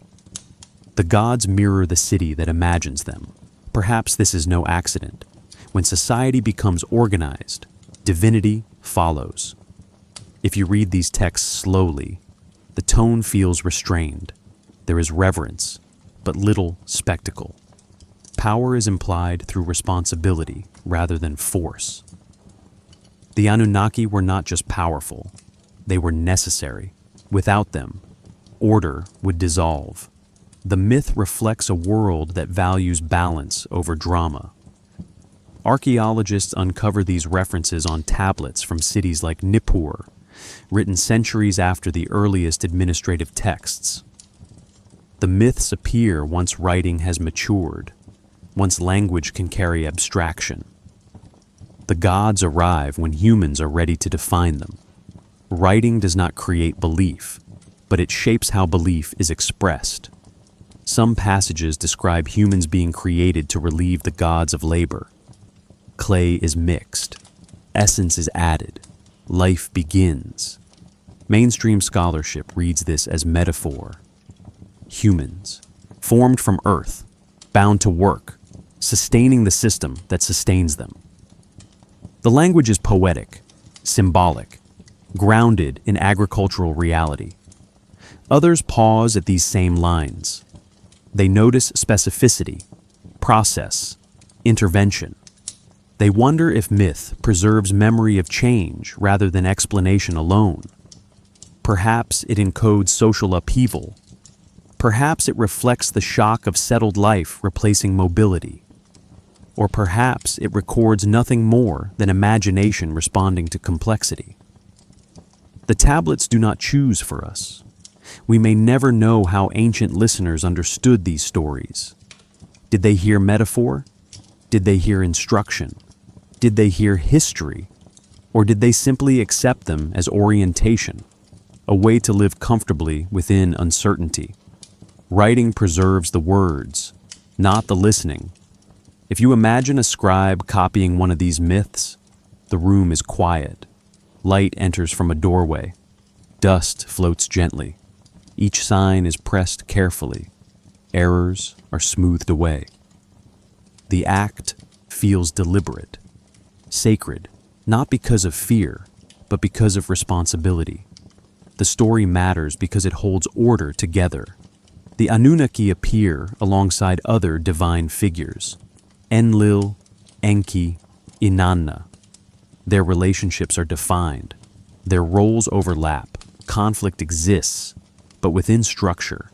The gods mirror the city that imagines them. Perhaps this is no accident. When society becomes organized, divinity follows. If you read these texts slowly, the tone feels restrained. There is reverence, but little spectacle. Power is implied through responsibility rather than force. The Anunnaki were not just powerful, they were necessary. Without them, order would dissolve. The myth reflects a world that values balance over drama. Archaeologists uncover these references on tablets from cities like Nippur, written centuries after the earliest administrative texts. The myths appear once writing has matured, once language can carry abstraction. The gods arrive when humans are ready to define them. Writing does not create belief, but it shapes how belief is expressed. Some passages describe humans being created to relieve the gods of labor. Clay is mixed, essence is added, life begins. Mainstream scholarship reads this as metaphor. Humans, formed from earth, bound to work, sustaining the system that sustains them. The language is poetic, symbolic, grounded in agricultural reality. Others pause at these same lines. They notice specificity, process, intervention. They wonder if myth preserves memory of change rather than explanation alone. Perhaps it encodes social upheaval. Perhaps it reflects the shock of settled life replacing mobility. Or perhaps it records nothing more than imagination responding to complexity. The tablets do not choose for us. We may never know how ancient listeners understood these stories. Did they hear metaphor? Did they hear instruction? Did they hear history? Or did they simply accept them as orientation, a way to live comfortably within uncertainty? Writing preserves the words, not the listening. If you imagine a scribe copying one of these myths, the room is quiet. Light enters from a doorway. Dust floats gently. Each sign is pressed carefully. Errors are smoothed away. The act feels deliberate, sacred, not because of fear, but because of responsibility. The story matters because it holds order together. The Anunnaki appear alongside other divine figures, Enlil, Enki, Inanna. Their relationships are defined. Their roles overlap. Conflict exists, but within structure.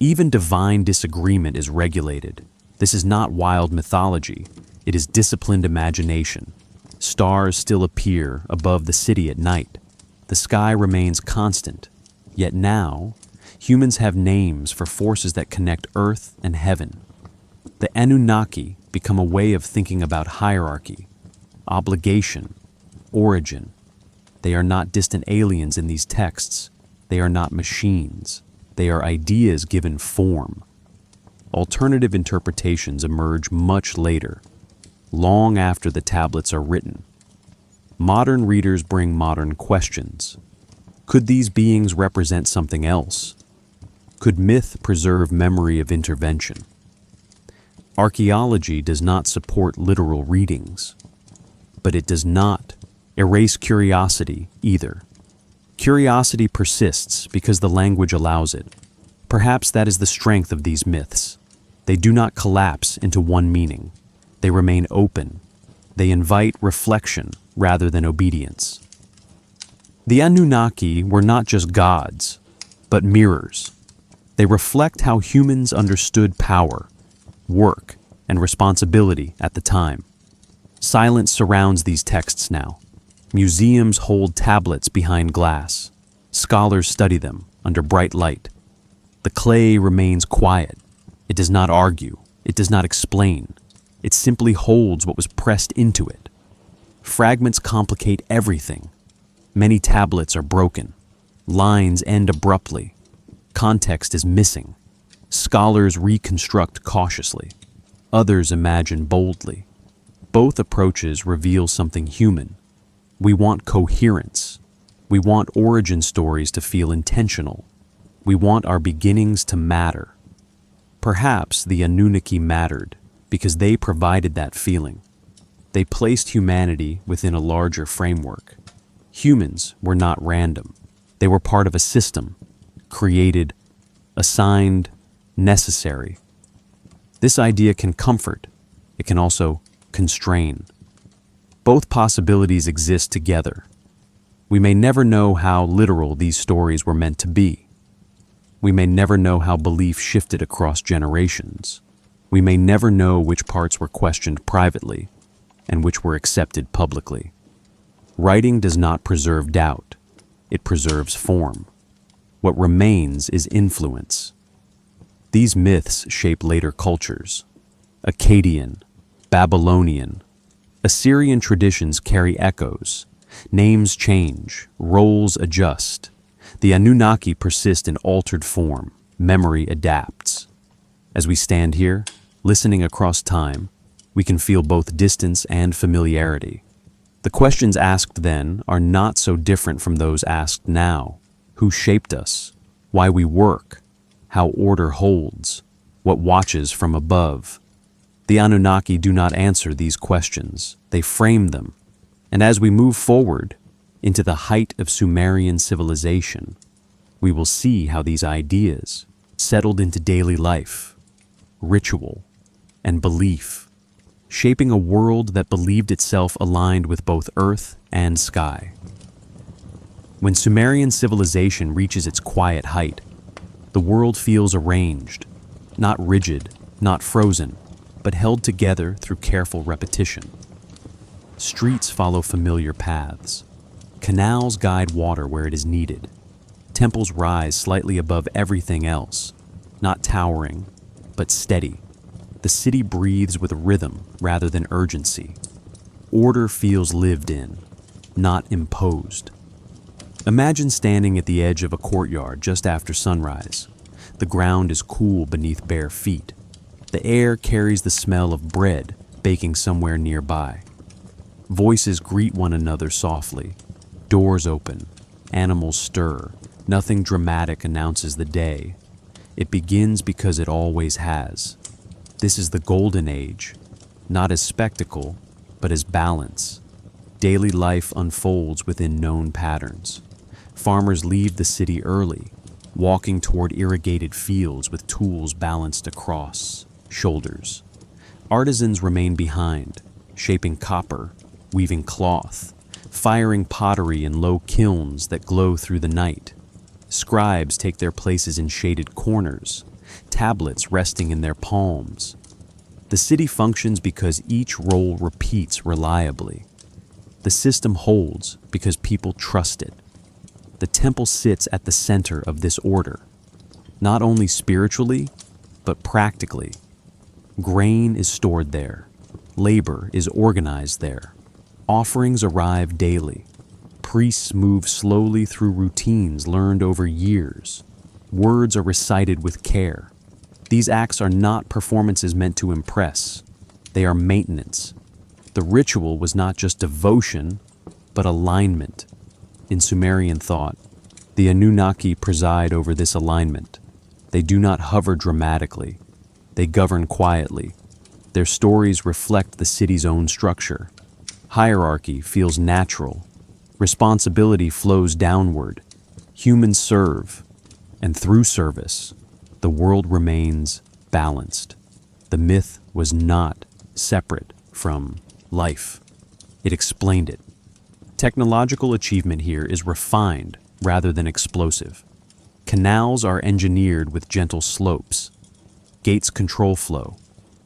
Even divine disagreement is regulated. This is not wild mythology. It is disciplined imagination. Stars still appear above the city at night. The sky remains constant. Yet now, humans have names for forces that connect earth and heaven. The Anunnaki become a way of thinking about hierarchy, obligation, origin. They are not distant aliens in these texts. They are not machines. They are ideas given form. Alternative interpretations emerge much later, long after the tablets are written. Modern readers bring modern questions. Could these beings represent something else? Could myth preserve memory of intervention? Archaeology does not support literal readings, but it does not erase curiosity either. Curiosity persists because the language allows it. Perhaps that is the strength of these myths. They do not collapse into one meaning. They remain open. They invite reflection rather than obedience. The Anunnaki were not just gods, but mirrors. They reflect how humans understood power, work, and responsibility at the time. Silence surrounds these texts now. Museums hold tablets behind glass. Scholars study them under bright light. The clay remains quiet. It does not argue. It does not explain. It simply holds what was pressed into it. Fragments complicate everything. Many tablets are broken. Lines end abruptly. Context is missing. Scholars reconstruct cautiously. Others imagine boldly. Both approaches reveal something human. We want coherence. We want origin stories to feel intentional. We want our beginnings to matter. Perhaps the Anunnaki mattered because they provided that feeling. They placed humanity within a larger framework. Humans were not random. They were part of a system, created, assigned, necessary. This idea can comfort. It can also constrain. Both possibilities exist together. We may never know how literal these stories were meant to be. We may never know how belief shifted across generations. We may never know which parts were questioned privately and which were accepted publicly. Writing does not preserve doubt. It preserves form. What remains is influence. These myths shape later cultures. Akkadian, Babylonian, Assyrian traditions carry echoes. Names change, roles adjust. The Anunnaki persist in altered form. Memory adapts. As we stand here, listening across time, we can feel both distance and familiarity. The questions asked then are not so different from those asked now. Who shaped us? Why we work? How order holds? What watches from above? The Anunnaki do not answer these questions. They frame them. And as we move forward into the height of Sumerian civilization, we will see how these ideas settled into daily life, ritual, and belief, shaping a world that believed itself aligned with both earth and sky. When Sumerian civilization reaches its quiet height, the world feels arranged, not rigid, not frozen, but held together through careful repetition. Streets follow familiar paths. Canals guide water where it is needed. Temples rise slightly above everything else, not towering, but steady. The city breathes with rhythm rather than urgency. Order feels lived in, not imposed. Imagine standing at the edge of a courtyard just after sunrise. The ground is cool beneath bare feet. The air carries the smell of bread baking somewhere nearby. Voices greet one another softly. Doors open. Animals stir. Nothing dramatic announces the day. It begins because it always has. This is the golden age, not as spectacle, but as balance. Daily life unfolds within known patterns. Farmers leave the city early, walking toward irrigated fields with tools balanced across shoulders. Artisans remain behind, shaping copper, weaving cloth, firing pottery in low kilns that glow through the night. Scribes take their places in shaded corners, tablets resting in their palms. The city functions because each role repeats reliably. The system holds because people trust it. The temple sits at the center of this order, not only spiritually, but practically. Grain is stored there. Labor is organized there. Offerings arrive daily. Priests move slowly through routines learned over years. Words are recited with care. These acts are not performances meant to impress. They are maintenance. The ritual was not just devotion, but alignment. In Sumerian thought, the Anunnaki preside over this alignment. They do not hover dramatically. They govern quietly. Their stories reflect the city's own structure. Hierarchy feels natural. Responsibility flows downward. Humans serve, and through service, the world remains balanced. The myth was not separate from life. It explained it. Technological achievement here is refined rather than explosive. Canals are engineered with gentle slopes. Gates control flow.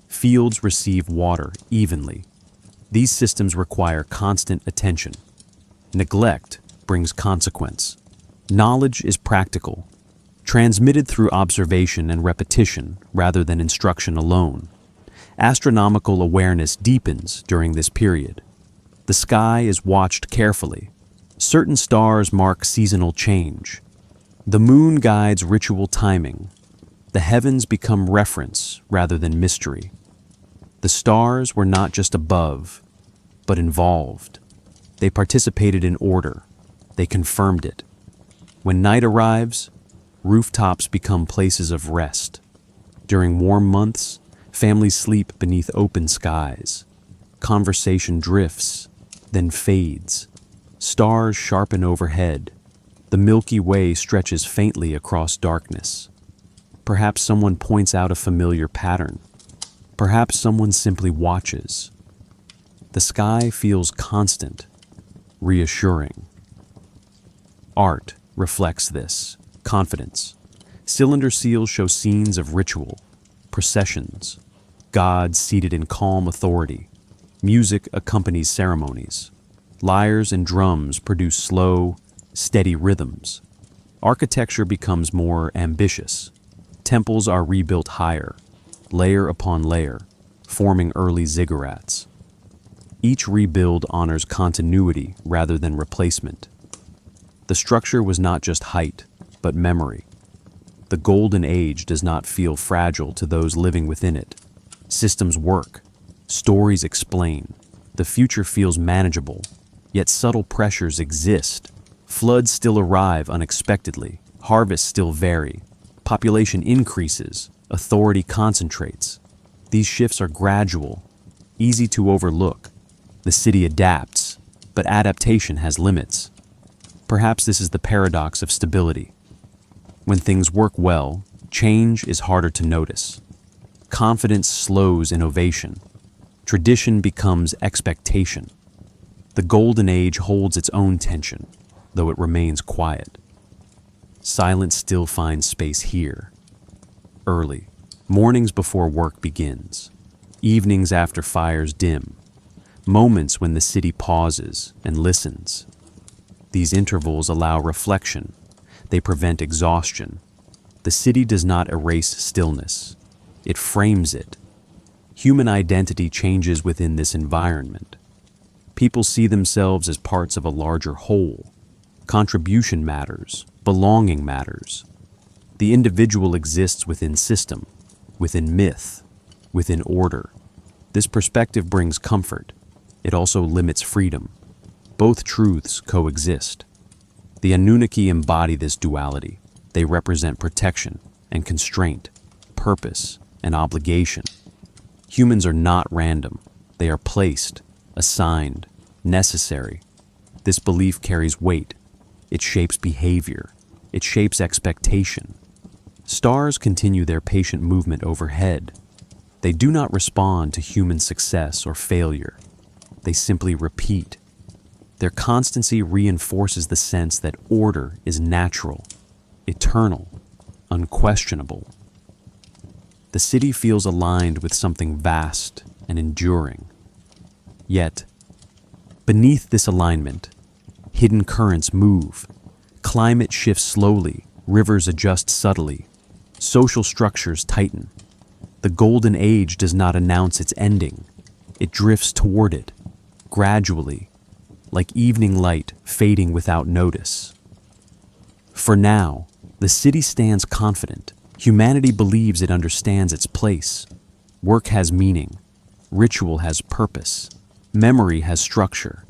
Fields receive water evenly. These systems require constant attention. Neglect brings consequence. Knowledge is practical, transmitted through observation and repetition rather than instruction alone. Astronomical awareness deepens during this period. The sky is watched carefully. Certain stars mark seasonal change. The moon guides ritual timing. The heavens become reference rather than mystery. The stars were not just above, but involved. They participated in order. They confirmed it. When night arrives, rooftops become places of rest. During warm months, families sleep beneath open skies. Conversation drifts, then fades. Stars sharpen overhead. The Milky Way stretches faintly across darkness. Perhaps someone points out a familiar pattern. Perhaps someone simply watches. The sky feels constant, reassuring. Art reflects this. Confidence. Cylinder seals show scenes of ritual, processions, gods seated in calm authority. Music accompanies ceremonies. Lyres and drums produce slow, steady rhythms. Architecture becomes more ambitious. Temples are rebuilt higher, layer upon layer, forming early ziggurats. Each rebuild honors continuity rather than replacement. The structure was not just height, but memory. The Golden Age does not feel fragile to those living within it. Systems work. Stories explain. The future feels manageable, yet subtle pressures exist. Floods still arrive unexpectedly. Harvests still vary. Population increases. Authority concentrates. These shifts are gradual, easy to overlook. The city adapts, but adaptation has limits. Perhaps this is the paradox of stability. When things work well, change is harder to notice. Confidence slows innovation. Tradition becomes expectation. The Golden Age holds its own tension, though it remains quiet. Silence still finds space here. Early, mornings before work begins. Evenings after fires dim. Moments when the city pauses and listens. These intervals allow reflection. They prevent exhaustion. The city does not erase stillness. It frames it. Human identity changes within this environment. People see themselves as parts of a larger whole. Contribution matters. Belonging matters. The individual exists within system, within myth, within order. This perspective brings comfort. It also limits freedom. Both truths coexist. The Anunnaki embody this duality. They represent protection and constraint, purpose and obligation. Humans are not random. They are placed, assigned, necessary. This belief carries weight. It shapes behavior. It shapes expectation. Stars continue their patient movement overhead. They do not respond to human success or failure. They simply repeat. Their constancy reinforces the sense that order is natural, eternal, unquestionable. The city feels aligned with something vast and enduring. Yet, beneath this alignment, hidden currents move. Climate shifts slowly, rivers adjust subtly, social structures tighten. The Golden Age does not announce its ending. It drifts toward it, gradually, like evening light fading without notice. For now, the city stands confident. Humanity believes it understands its place. Work has meaning. Ritual has purpose. Memory has structure.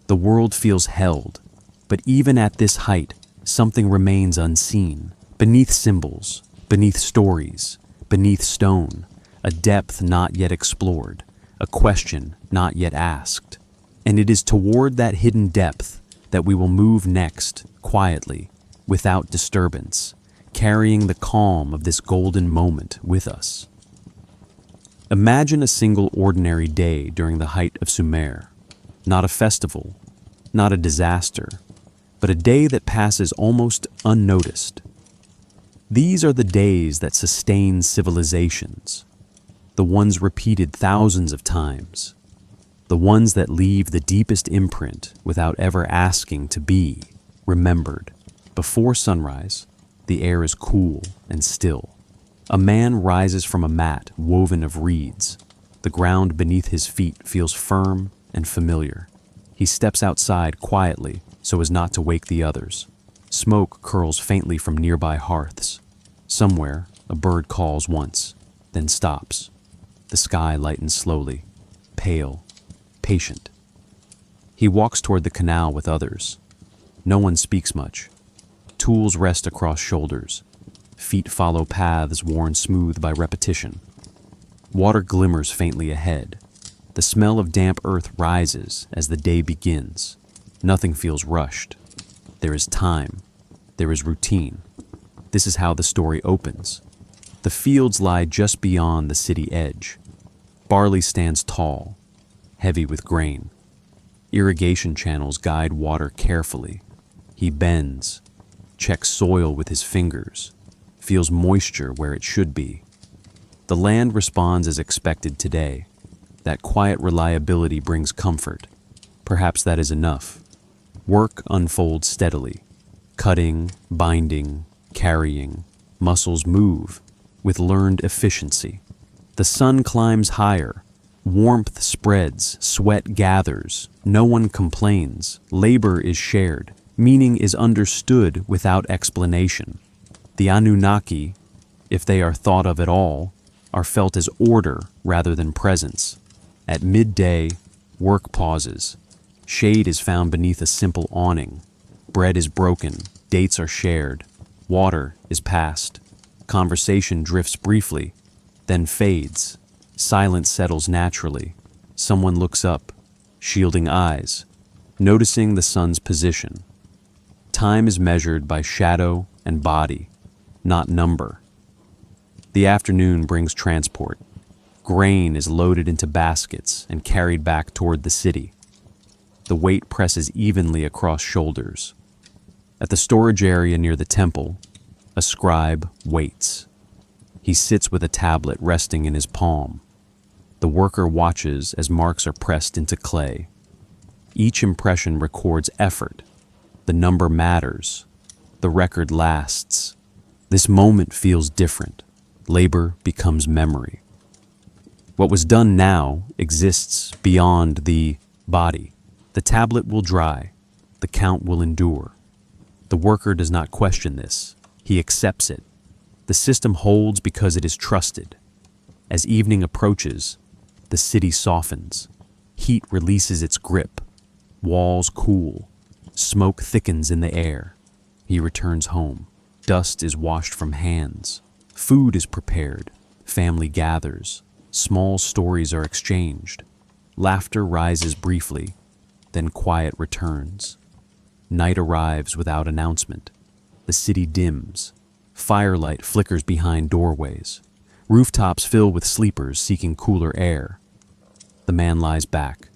The world feels held. But even at this height, something remains unseen. Beneath symbols, beneath stories, beneath stone, a depth not yet explored, a question not yet asked. And it is toward that hidden depth that we will move next, quietly, without disturbance, carrying the calm of this golden moment with us. Imagine a single ordinary day during the height of Sumer, not a festival, not a disaster, but a day that passes almost unnoticed. These are the days that sustain civilizations, the ones repeated thousands of times, the ones that leave the deepest imprint without ever asking to be remembered. Before sunrise, the air is cool and still. A man rises from a mat woven of reeds. The ground beneath his feet feels firm and familiar. He steps outside quietly so as not to wake the others. Smoke curls faintly from nearby hearths. Somewhere, a bird calls once, then stops. The sky lightens slowly, pale, patient. He walks toward the canal with others. No one speaks much. Tools rest across shoulders. Feet follow paths worn smooth by repetition. Water glimmers faintly ahead. The smell of damp earth rises as the day begins. Nothing feels rushed. There is time. There is routine. This is how the story opens. The fields lie just beyond the city edge. Barley stands tall, heavy with grain. Irrigation channels guide water carefully. He bends, checks soil with his fingers, feels moisture where it should be. The land responds as expected today. That quiet reliability brings comfort. Perhaps that is enough. Work unfolds steadily. Cutting, binding, carrying. Muscles move with learned efficiency. The sun climbs higher. Warmth spreads. Sweat gathers. No one complains. Labor is shared. Meaning is understood without explanation. The Anunnaki, if they are thought of at all, are felt as order rather than presence. At midday, work pauses. Shade is found beneath a simple awning. Bread is broken. Dates are shared. Water is passed. Conversation drifts briefly, then fades. Silence settles naturally. Someone looks up, shielding eyes, noticing the sun's position. Time is measured by shadow and body, not number. The afternoon brings transport. Grain is loaded into baskets and carried back toward the city. The weight presses evenly across shoulders. At the storage area near the temple, a scribe waits. He sits with a tablet resting in his palm. The worker watches as marks are pressed into clay. Each impression records effort. The number matters. The record lasts. This moment feels different. Labor becomes memory. What was done now exists beyond the body. The tablet will dry. The count will endure. The worker does not question this. He accepts it. The system holds because it is trusted. As evening approaches, the city softens. Heat releases its grip. Walls cool. Smoke thickens in the air. He returns home. Dust is washed from hands. Food is prepared. Family gathers. Small stories are exchanged. Laughter rises briefly, then quiet returns. Night arrives without announcement. The city dims. Firelight flickers behind doorways. Rooftops fill with sleepers seeking cooler air. The man lies back,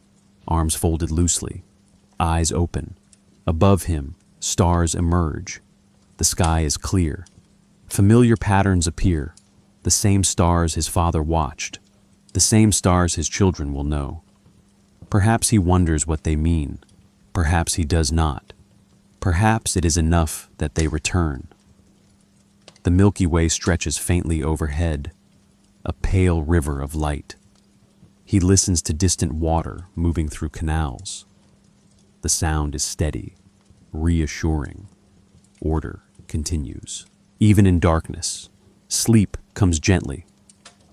arms folded loosely, eyes open. Above him, stars emerge. The sky is clear. Familiar patterns appear. The same stars his father watched. The same stars his children will know. Perhaps he wonders what they mean. Perhaps he does not. Perhaps it is enough that they return. The Milky Way stretches faintly overhead, a pale river of light. He listens to distant water moving through canals. The sound is steady, reassuring. Order continues. Even in darkness, sleep comes gently.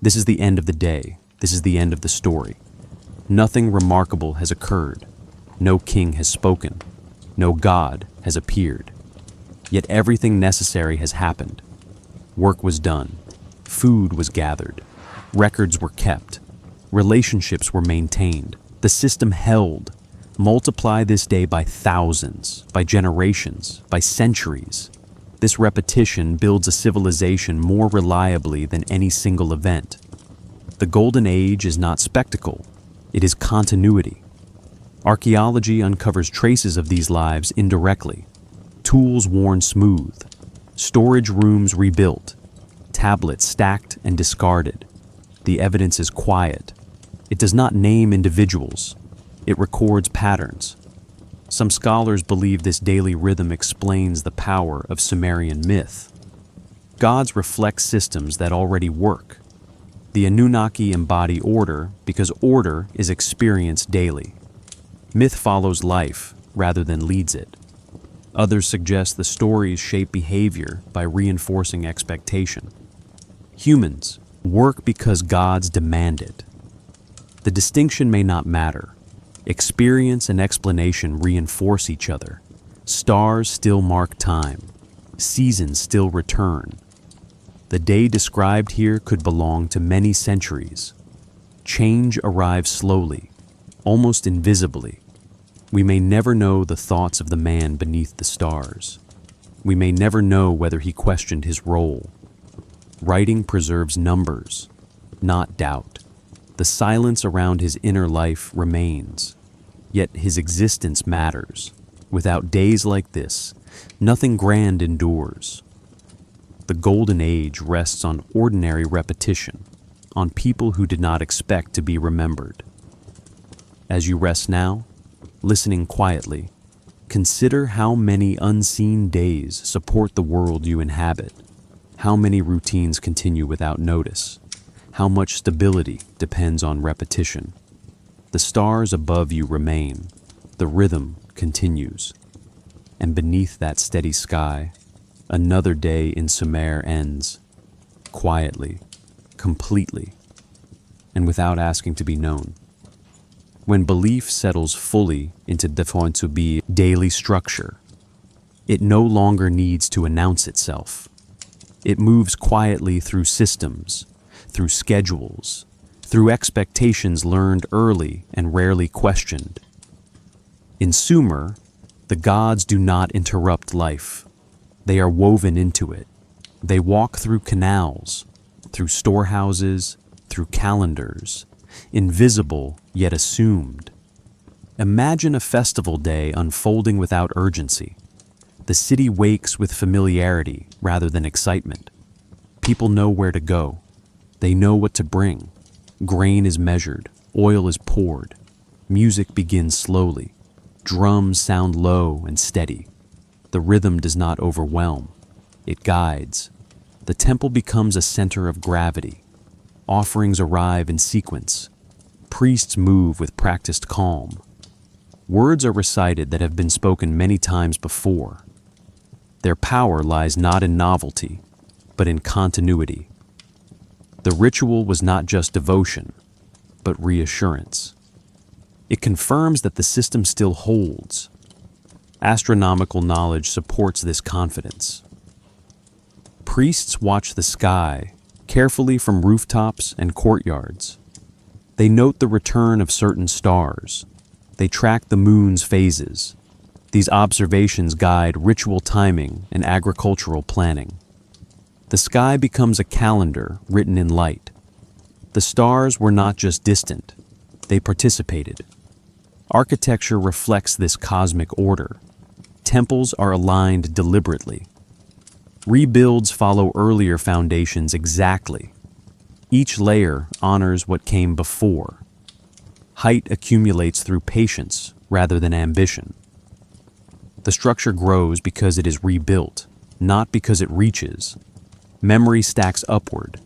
This is the end of the day. This is the end of the story. Nothing remarkable has occurred. No king has spoken. No god has appeared. Yet everything necessary has happened. Work was done. Food was gathered. Records were kept. Relationships were maintained. The system held. Multiply this day by thousands, by generations, by centuries. This repetition builds a civilization more reliably than any single event. The Golden Age is not spectacle, it is continuity. Archaeology uncovers traces of these lives indirectly. Tools worn smooth, storage rooms rebuilt, tablets stacked and discarded. The evidence is quiet. It does not name individuals. It records patterns. Some scholars believe this daily rhythm explains the power of Sumerian myth. Gods reflect systems that already work. The Anunnaki embody order because order is experienced daily. Myth follows life rather than leads it. Others suggest the stories shape behavior by reinforcing expectation. Humans work because gods demand it. The distinction may not matter. Experience and explanation reinforce each other. Stars still mark time. Seasons still return. The day described here could belong to many centuries. Change arrives slowly, almost invisibly. We may never know the thoughts of the man beneath the stars. We may never know whether he questioned his role. Writing preserves numbers, not doubt. The silence around his inner life remains, yet his existence matters. Without days like this, nothing grand endures. The Golden Age rests on ordinary repetition, on people who did not expect to be remembered. As you rest now, listening quietly, consider how many unseen days support the world you inhabit, how many routines continue without notice, how much stability depends on repetition. The stars above you remain, the rhythm continues, and beneath that steady sky, another day in Sumer ends, quietly, completely, and without asking to be known. When belief settles fully into default to be daily structure, it no longer needs to announce itself. It moves quietly through systems, through schedules, through expectations learned early and rarely questioned. In Sumer, the gods do not interrupt life. They are woven into it. They walk through canals, through storehouses, through calendars, invisible yet assumed. Imagine a festival day unfolding without urgency. The city wakes with familiarity rather than excitement. People know where to go. They know what to bring. Grain is measured, oil is poured. Music begins slowly. Drums sound low and steady. The rhythm does not overwhelm. It guides. The temple becomes a center of gravity. Offerings arrive in sequence. Priests move with practiced calm. Words are recited that have been spoken many times before. Their power lies not in novelty, but in continuity. The ritual was not just devotion, but reassurance. It confirms that the system still holds. Astronomical knowledge supports this confidence. Priests watch the sky carefully from rooftops and courtyards. They note the return of certain stars. They track the moon's phases. These observations guide ritual timing and agricultural planning. The sky becomes a calendar written in light. The stars were not just distant, they participated. Architecture reflects this cosmic order. Temples are aligned deliberately. Rebuilds follow earlier foundations exactly. Each layer honors what came before. Height accumulates through patience rather than ambition. The structure grows because it is rebuilt, not because it reaches. Memory stacks upward.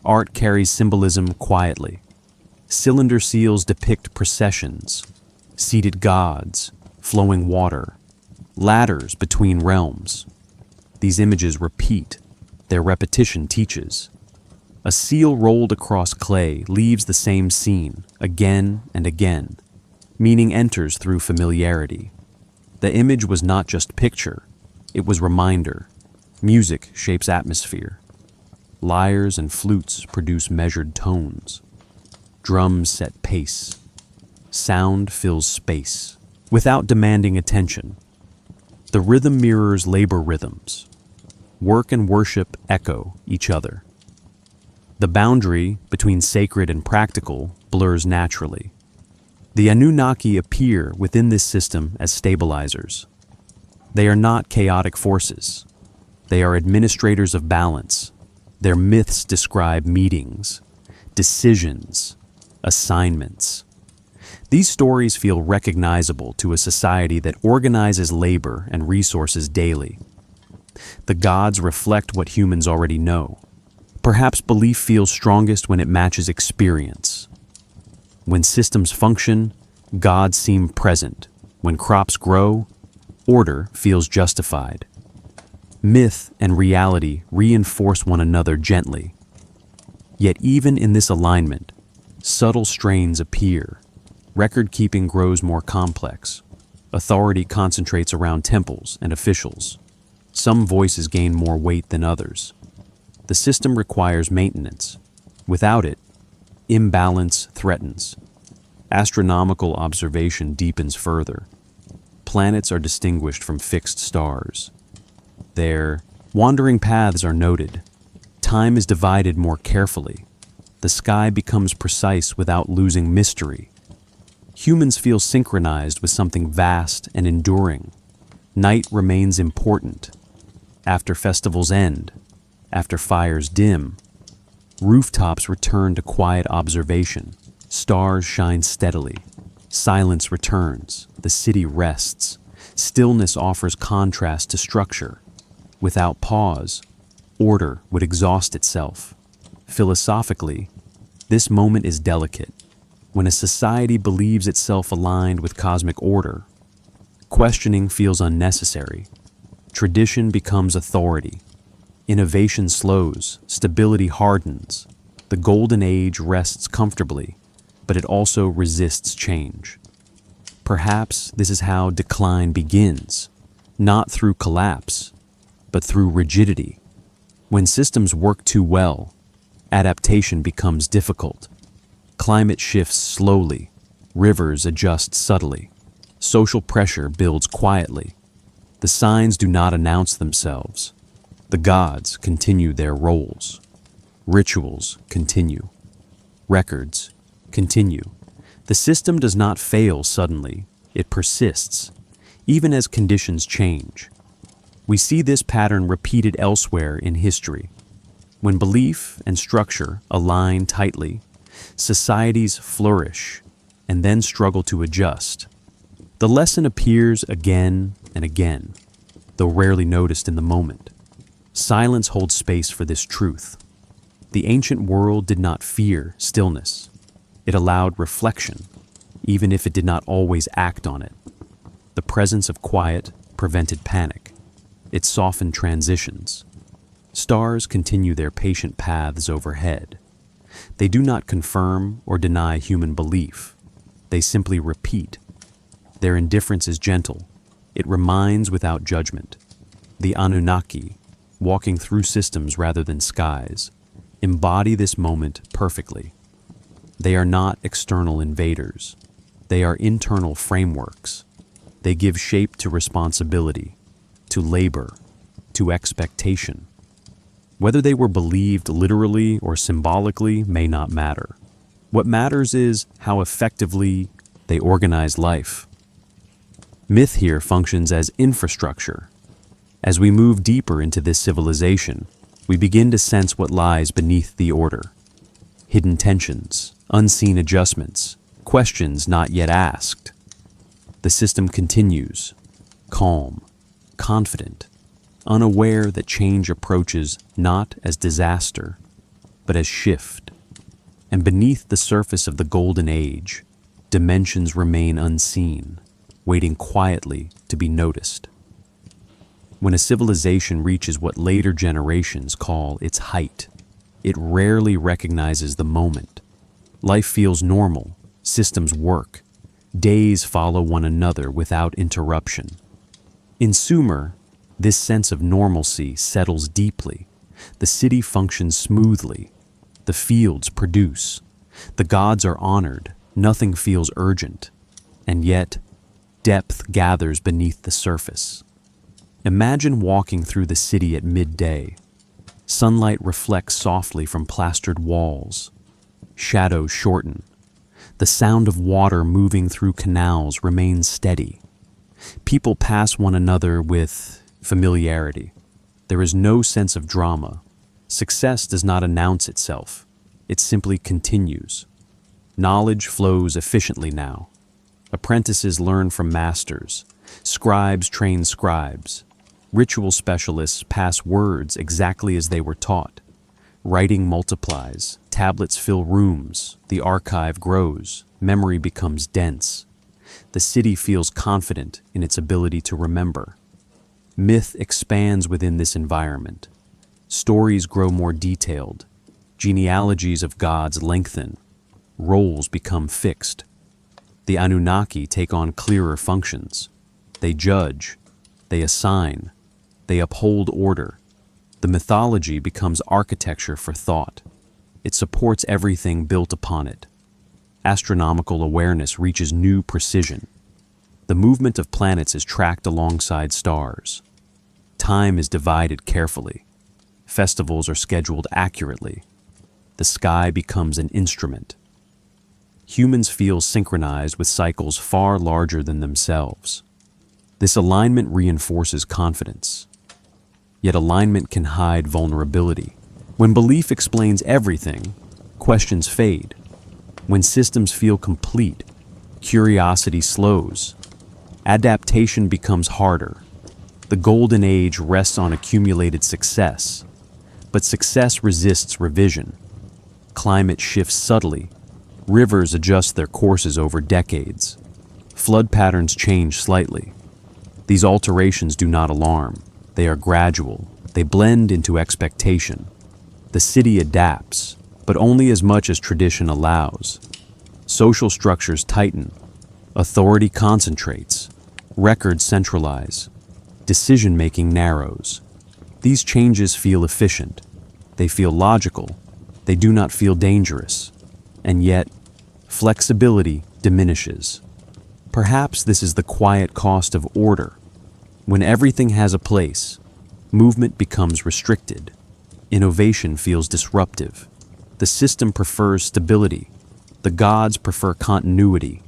Art carries symbolism quietly. Cylinder seals depict processions, seated gods, flowing water, ladders between realms. These images repeat. Their repetition teaches. A seal rolled across clay leaves the same scene again and again. Meaning enters through familiarity. The image was not just picture, it was reminder. Music shapes atmosphere. Lyres and flutes produce measured tones. Drums set pace. Sound fills space, without demanding attention. The rhythm mirrors labor rhythms. Work and worship echo each other. The boundary between sacred and practical blurs naturally. The Anunnaki appear within this system as stabilizers. They are not chaotic forces. They are administrators of balance. Their myths describe meetings, decisions, assignments. These stories feel recognizable to a society that organizes labor and resources daily. The gods reflect what humans already know. Perhaps belief feels strongest when it matches experience. When systems function, gods seem present. When crops grow, order feels justified. Myth and reality reinforce one another gently. Yet even in this alignment, subtle strains appear. Record-keeping grows more complex. Authority concentrates around temples and officials. Some voices gain more weight than others. The system requires maintenance. Without it, imbalance threatens. Astronomical observation deepens further. Planets are distinguished from fixed stars. Their wandering paths are noted. Time is divided more carefully. The sky becomes precise without losing mystery. Humans feel synchronized with something vast and enduring. Night remains important. After festivals end, after fires dim, rooftops return to quiet observation. Stars shine steadily. Silence returns. The city rests. Stillness offers contrast to structure. Without pause, order would exhaust itself. Philosophically, this moment is delicate. When a society believes itself aligned with cosmic order, questioning feels unnecessary. Tradition becomes authority. Innovation slows, stability hardens. The golden age rests comfortably, but it also resists change. Perhaps this is how decline begins, not through collapse, but through rigidity. When systems work too well, adaptation becomes difficult. Climate shifts slowly, rivers adjust subtly, social pressure builds quietly. The signs do not announce themselves. The gods continue their roles. Rituals continue. Records continue. The system does not fail suddenly. It persists, even as conditions change. We see this pattern repeated elsewhere in history. When belief and structure align tightly, societies flourish and then struggle to adjust. The lesson appears again and again, though rarely noticed in the moment. Silence holds space for this truth. The ancient world did not fear stillness. It allowed reflection, even if it did not always act on it. The presence of quiet prevented panic. It softened transitions. Stars continue their patient paths overhead. They do not confirm or deny human belief. They simply repeat. Their indifference is gentle. It reminds without judgment. The Anunnaki, walking through systems rather than skies, embody this moment perfectly. They are not external invaders. They are internal frameworks. They give shape to responsibility, to labor, to expectation. Whether they were believed literally or symbolically may not matter. What matters is how effectively they organize life. Myth here functions as infrastructure. As we move deeper into this civilization, we begin to sense what lies beneath the order. Hidden tensions, unseen adjustments, questions not yet asked. The system continues, calm, confident, unaware that change approaches not as disaster, but as shift. And beneath the surface of the golden age, dimensions remain unseen, waiting quietly to be noticed. When a civilization reaches what later generations call its height, it rarely recognizes the moment. Life feels normal, systems work, days follow one another without interruption. In Sumer, this sense of normalcy settles deeply. The city functions smoothly. The fields produce. The gods are honored. Nothing feels urgent. And yet, depth gathers beneath the surface. Imagine walking through the city at midday. Sunlight reflects softly from plastered walls. Shadows shorten. The sound of water moving through canals remains steady. People pass one another with familiarity. There is no sense of drama. Success does not announce itself. It simply continues. Knowledge flows efficiently now. Apprentices learn from masters. Scribes train scribes. Ritual specialists pass words exactly as they were taught. Writing multiplies. Tablets fill rooms. The archive grows. Memory becomes dense. The city feels confident in its ability to remember. Myth expands within this environment. Stories grow more detailed. Genealogies of gods lengthen. Roles become fixed. The Anunnaki take on clearer functions. They judge. They assign. They uphold order. The mythology becomes architecture for thought. It supports everything built upon it. Astronomical awareness reaches new precision. The movement of planets is tracked alongside stars. Time is divided carefully. Festivals are scheduled accurately. The sky becomes an instrument. Humans feel synchronized with cycles far larger than themselves. This alignment reinforces confidence. Yet alignment can hide vulnerability. When belief explains everything, questions fade. When systems feel complete, curiosity slows. Adaptation becomes harder. The golden age rests on accumulated success. But success resists revision. Climate shifts subtly. Rivers adjust their courses over decades. Flood patterns change slightly. These alterations do not alarm. They are gradual. They blend into expectation. The city adapts, but only as much as tradition allows. Social structures tighten. Authority concentrates. Records centralize. Decision-making narrows. These changes feel efficient. They feel logical. They do not feel dangerous. And yet, flexibility diminishes. Perhaps this is the quiet cost of order. When everything has a place, movement becomes restricted. Innovation feels disruptive. The system prefers stability. The gods prefer continuity.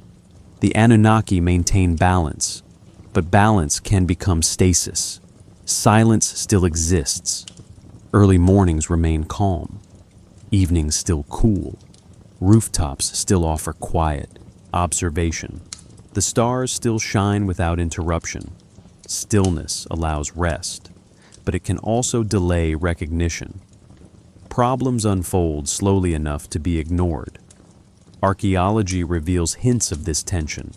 The Anunnaki maintain balance, but balance can become stasis. Silence still exists. Early mornings remain calm. Evenings still cool. Rooftops still offer quiet, observation. The stars still shine without interruption. Stillness allows rest, but it can also delay recognition. Problems unfold slowly enough to be ignored. Archaeology reveals hints of this tension.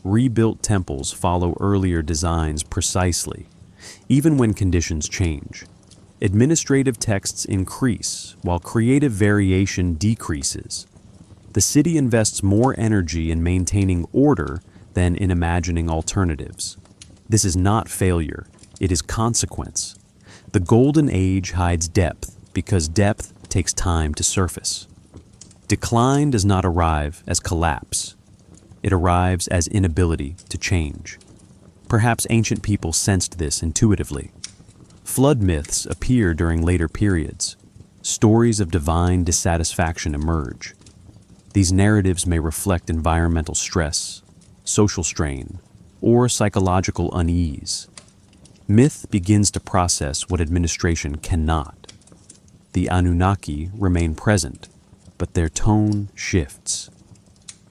Rebuilt temples follow earlier designs precisely, even when conditions change. Administrative texts increase, while creative variation decreases. The city invests more energy in maintaining order than in imagining alternatives. This is not failure, it is consequence. The golden age hides depth because depth takes time to surface. Decline does not arrive as collapse. It arrives as inability to change. Perhaps ancient people sensed this intuitively. Flood myths appear during later periods. Stories of divine dissatisfaction emerge. These narratives may reflect environmental stress, social strain, or psychological unease. Myth begins to process what administration cannot. The Anunnaki remain present, but their tone shifts.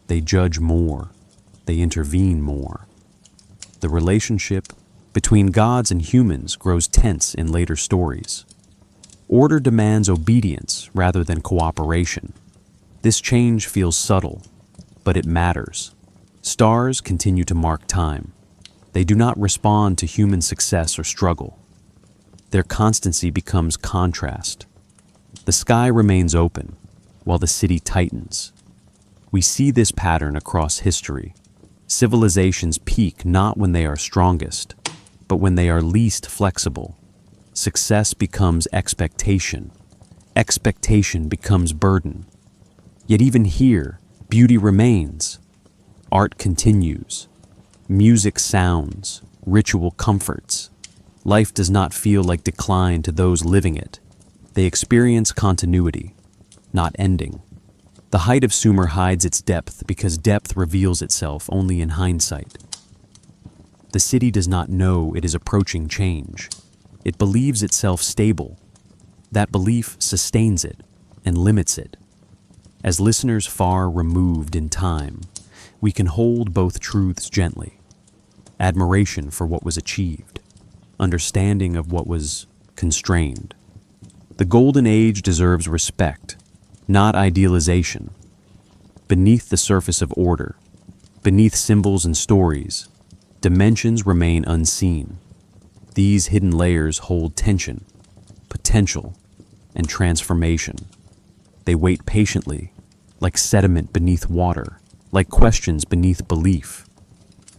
They judge more. They intervene more. The relationship between gods and humans grows tense in later stories. Order demands obedience rather than cooperation. This change feels subtle, but it matters. Stars continue to mark time. They do not respond to human success or struggle. Their constancy becomes contrast. The sky remains open, while the city tightens. We see this pattern across history. Civilizations peak not when they are strongest, but when they are least flexible. Success becomes expectation. Expectation becomes burden. Yet even here, beauty remains. Art continues. Music sounds. Ritual comforts. Life does not feel like decline to those living it. They experience continuity, not ending. The height of Sumer hides its depth because depth reveals itself only in hindsight. The city does not know it is approaching change. It believes itself stable. That belief sustains it and limits it. As listeners far removed in time, we can hold both truths gently. Admiration for what was achieved, understanding of what was constrained. The Golden Age deserves respect, not idealization. Beneath the surface of order, beneath symbols and stories, dimensions remain unseen. These hidden layers hold tension, potential, and transformation. They wait patiently, like sediment beneath water, like questions beneath belief.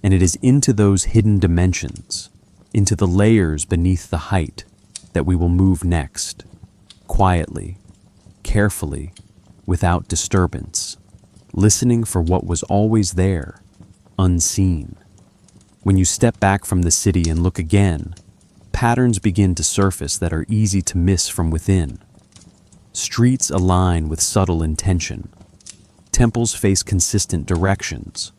And it is into those hidden dimensions, into the layers beneath the height, that we will move next, quietly, carefully, without disturbance, listening for what was always there, unseen. When you step back from the city and look again, patterns begin to surface that are easy to miss from within. Streets align with subtle intention. Temples face consistent directions.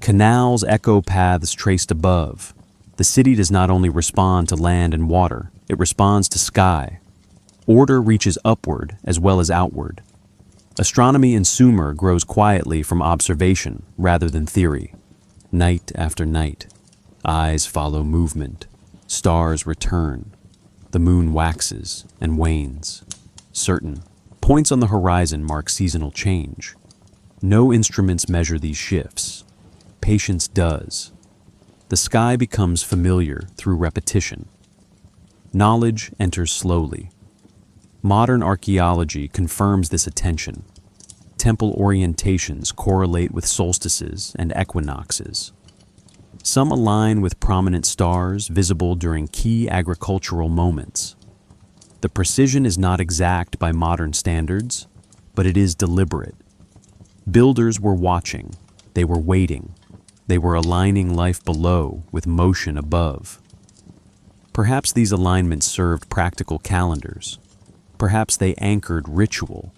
Canals echo paths traced above. The city does not only respond to land and water, it responds to sky. Order reaches upward as well as outward. Astronomy in Sumer grows quietly from observation rather than theory. Night after night, eyes follow movement. Stars return. The moon waxes and wanes. Certain points on the horizon mark seasonal change. No instruments measure these shifts. Patience does. The sky becomes familiar through repetition. Knowledge enters slowly. Modern archaeology confirms this attention. Temple orientations correlate with solstices and equinoxes. Some align with prominent stars visible during key agricultural moments. The precision is not exact by modern standards, but it is deliberate. Builders were watching. They were waiting. They were aligning life below with motion above. Perhaps these alignments served practical calendars. Perhaps they anchored ritual.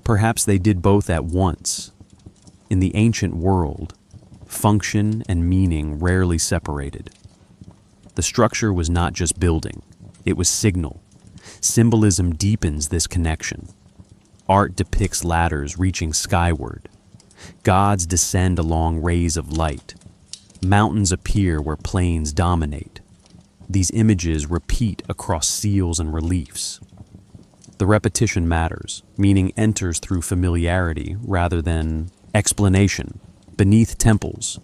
Perhaps they did both at once. In the ancient world, function and meaning rarely separated. The structure was not just building, it was signal. Symbolism deepens this connection. Art depicts ladders reaching skyward. Gods descend along rays of light. Mountains appear where plains dominate. These images repeat across seals and reliefs. The repetition matters, meaning enters through familiarity rather than explanation. Beneath temples,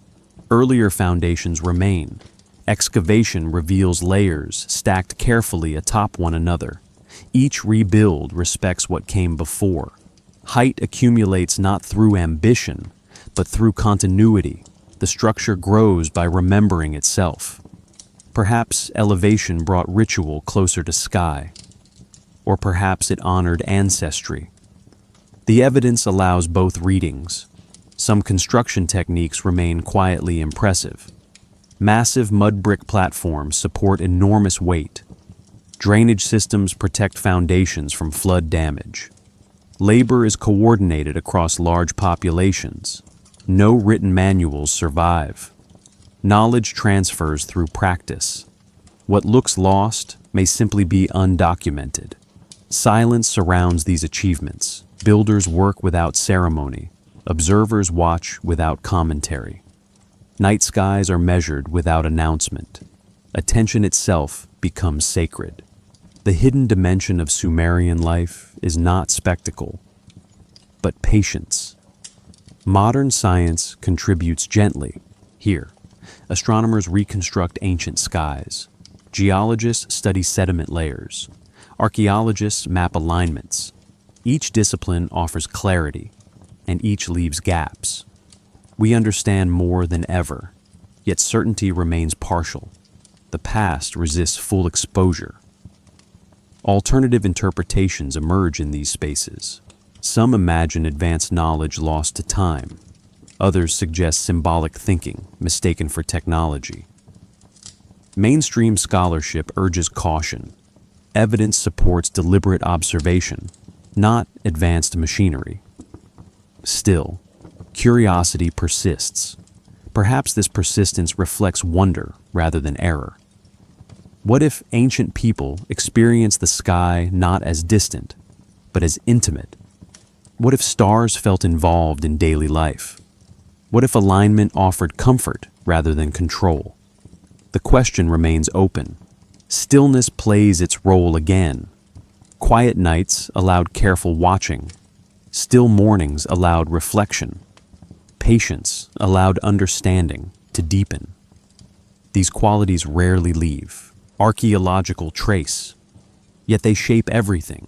earlier foundations remain. Excavation reveals layers stacked carefully atop one another. Each rebuild respects what came before. Height accumulates not through ambition, but through continuity. The structure grows by remembering itself. Perhaps elevation brought ritual closer to sky, or perhaps it honored ancestry. The evidence allows both readings. Some construction techniques remain quietly impressive. Massive mud brick platforms support enormous weight. Drainage systems protect foundations from flood damage. Labor is coordinated across large populations. No written manuals survive. Knowledge transfers through practice. What looks lost may simply be undocumented. Silence surrounds these achievements. Builders work without ceremony. Observers watch without commentary. Night skies are measured without announcement. Attention itself becomes sacred. The hidden dimension of Sumerian life is not spectacle, but patience. Modern science contributes gently. Here, astronomers reconstruct ancient skies. Geologists study sediment layers. Archaeologists map alignments. Each discipline offers clarity, and each leaves gaps. We understand more than ever, yet certainty remains partial. The past resists full exposure. Alternative interpretations emerge in these spaces. Some imagine advanced knowledge lost to time. Others suggest symbolic thinking, mistaken for technology. Mainstream scholarship urges caution. Evidence supports deliberate observation, not advanced machinery. Still, curiosity persists. Perhaps this persistence reflects wonder rather than error. What if ancient people experienced the sky not as distant, but as intimate? What if stars felt involved in daily life? What if alignment offered comfort rather than control? The question remains open. Stillness plays its role again. Quiet nights allowed careful watching. Still mornings allowed reflection. Patience allowed understanding to deepen. These qualities rarely leave archaeological trace, yet they shape everything.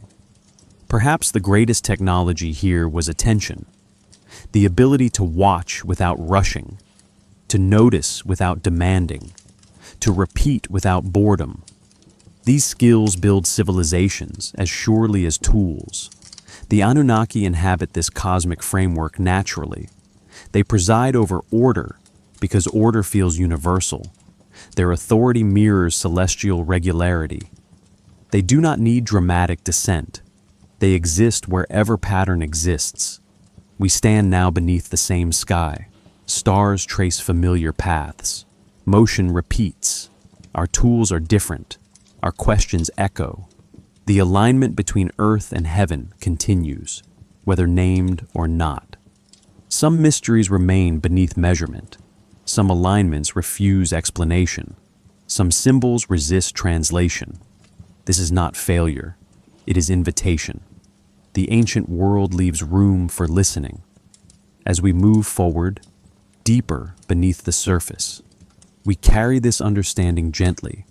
Perhaps the greatest technology here was attention, the ability to watch without rushing, to notice without demanding, to repeat without boredom. These skills build civilizations as surely as tools. The Anunnaki inhabit this cosmic framework naturally. They preside over order because order feels universal. Their authority mirrors celestial regularity. They do not need dramatic descent. They exist wherever pattern exists. We stand now beneath the same sky. Stars trace familiar paths. Motion repeats. Our tools are different. Our questions echo. The alignment between earth and heaven continues, whether named or not. Some mysteries remain beneath measurement. Some alignments refuse explanation. Some symbols resist translation. This is not failure. It is invitation. The ancient world leaves room for listening. As we move forward, deeper beneath the surface, we carry this understanding gently,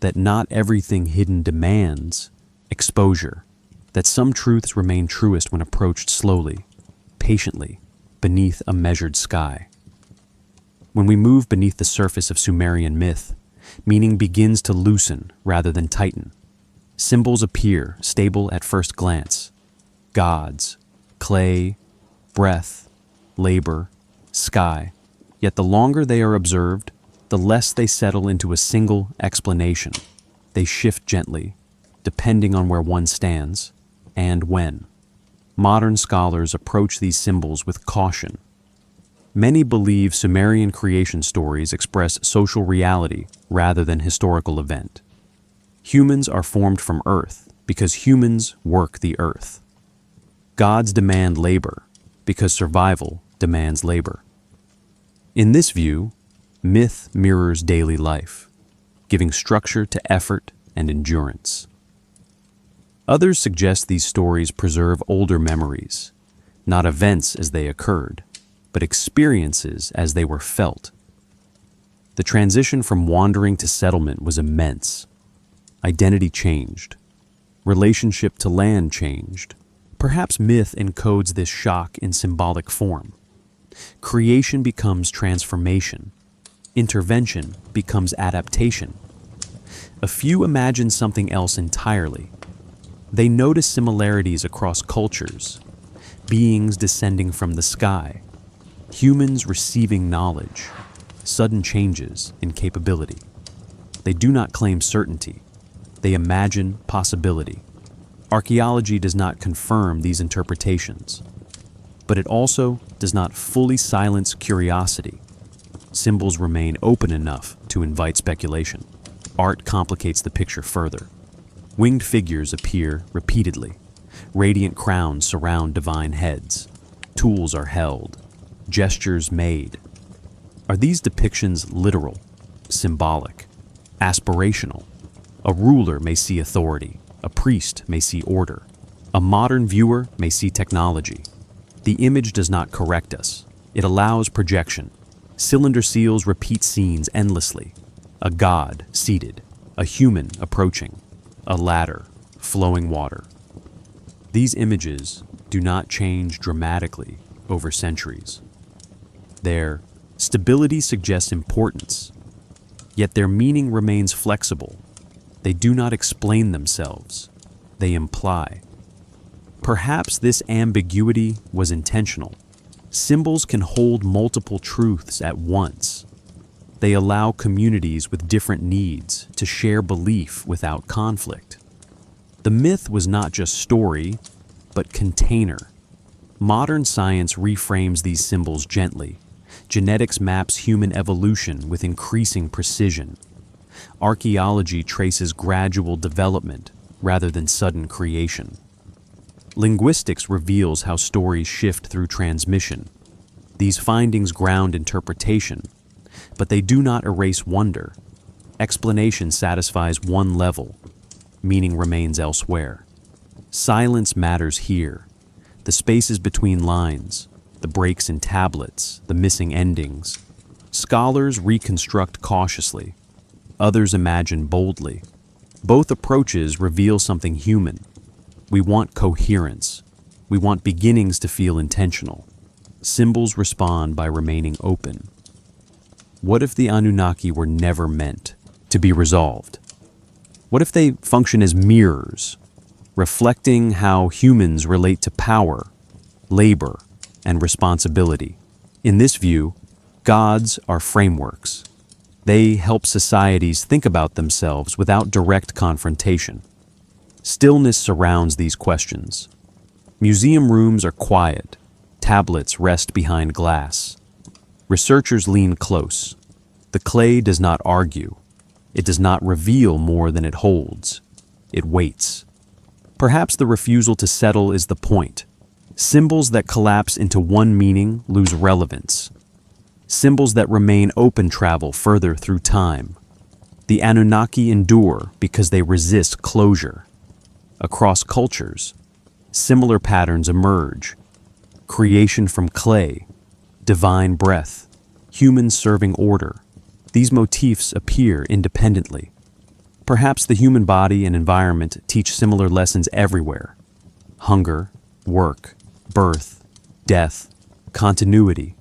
that not everything hidden demands exposure, that some truths remain truest when approached slowly, patiently, beneath a measured sky. When we move beneath the surface of Sumerian myth, meaning begins to loosen rather than tighten. Symbols appear, stable at first glance. Gods, clay, breath, labor, sky. Yet the longer they are observed, the less they settle into a single explanation. They shift gently, depending on where one stands and when. Modern scholars approach these symbols with caution. Many believe Sumerian creation stories express social reality rather than historical event. Humans are formed from earth because humans work the earth. Gods demand labor because survival demands labor. In this view, myth mirrors daily life, giving structure to effort and endurance. Others suggest these stories preserve older memories, not events as they occurred, but experiences as they were felt. The transition from wandering to settlement was immense. Identity changed. Relationship to land changed. Perhaps myth encodes this shock in symbolic form. Creation becomes transformation. Intervention becomes adaptation. A few imagine something else entirely. They notice similarities across cultures, beings descending from the sky, humans receiving knowledge, sudden changes in capability. They do not claim certainty. They imagine possibility. Archaeology does not confirm these interpretations, but it also does not fully silence curiosity. Symbols remain open enough to invite speculation. Art complicates the picture further. Winged figures appear repeatedly. Radiant crowns surround divine heads. Tools are held. Gestures made. Are these depictions literal, symbolic, aspirational? A ruler may see authority. A priest may see order. A modern viewer may see technology. The image does not correct us. It allows projection. Cylinder seals repeat scenes endlessly. A god seated. A human approaching. A ladder, flowing water. These images do not change dramatically over centuries. Their stability suggests importance, yet their meaning remains flexible. They do not explain themselves, they imply. Perhaps this ambiguity was intentional. Symbols can hold multiple truths at once. They allow communities with different needs to share belief without conflict. The myth was not just story, but container. Modern science reframes these symbols gently. Genetics maps human evolution with increasing precision. Archaeology traces gradual development rather than sudden creation. Linguistics reveals how stories shift through transmission. These findings ground interpretation, but they do not erase wonder. Explanation satisfies one level, meaning remains elsewhere. Silence matters here. The spaces between lines, the breaks in tablets, the missing endings. Scholars reconstruct cautiously. Others imagine boldly. Both approaches reveal something human. We want coherence. We want beginnings to feel intentional. Symbols respond by remaining open. What if the Anunnaki were never meant to be resolved? What if they function as mirrors, reflecting how humans relate to power, labor, and responsibility? In this view, gods are frameworks. They help societies think about themselves without direct confrontation. Stillness surrounds these questions. Museum rooms are quiet. Tablets rest behind glass. Researchers lean close. The clay does not argue. It does not reveal more than it holds. It waits. Perhaps the refusal to settle is the point. Symbols that collapse into one meaning lose relevance. Symbols that remain open travel further through time. The Anunnaki endure because they resist closure. Across cultures, similar patterns emerge. Creation from clay, divine breath, humans serving order. These motifs appear independently. Perhaps the human body and environment teach similar lessons everywhere. Hunger, work, birth, death, continuity.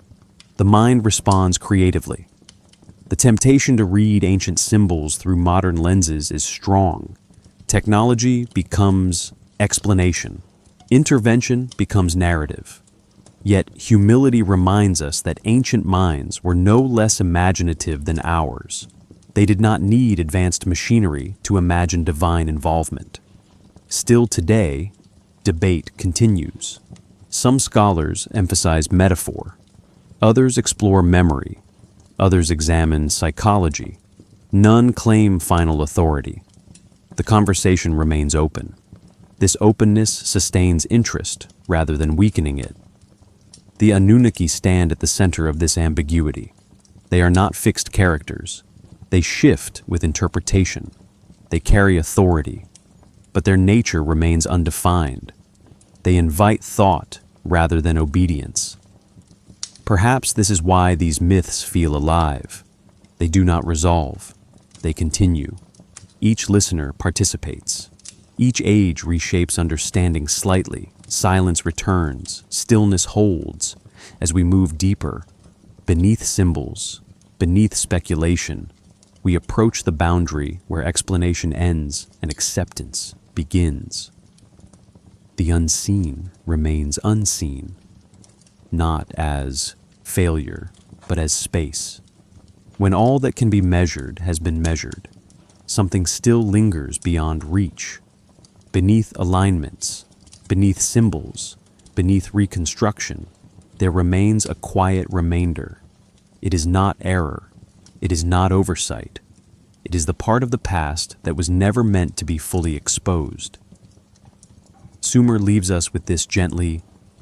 The mind responds creatively. The temptation to read ancient symbols through modern lenses is strong. Technology becomes explanation. Intervention becomes narrative. Yet humility reminds us that ancient minds were no less imaginative than ours. They did not need advanced machinery to imagine divine involvement. Still today, debate continues. Some scholars emphasize metaphor. Others explore memory. Others examine psychology. None claim final authority. The conversation remains open. This openness sustains interest rather than weakening it. The Anunnaki stand at the center of this ambiguity. They are not fixed characters. They shift with interpretation. They carry authority, but their nature remains undefined. They invite thought rather than obedience. Perhaps this is why these myths feel alive. They do not resolve. They continue. Each listener participates. Each age reshapes understanding slightly. Silence returns. Stillness holds. As we move deeper, beneath symbols, beneath speculation, we approach the boundary where explanation ends and acceptance begins. The unseen remains unseen, not as failure, but as space. When all that can be measured has been measured, something still lingers beyond reach. Beneath alignments, beneath symbols, beneath reconstruction, there remains a quiet remainder. It is not error. It is not oversight. It is the part of the past that was never meant to be fully exposed. Sumer leaves us with this gently,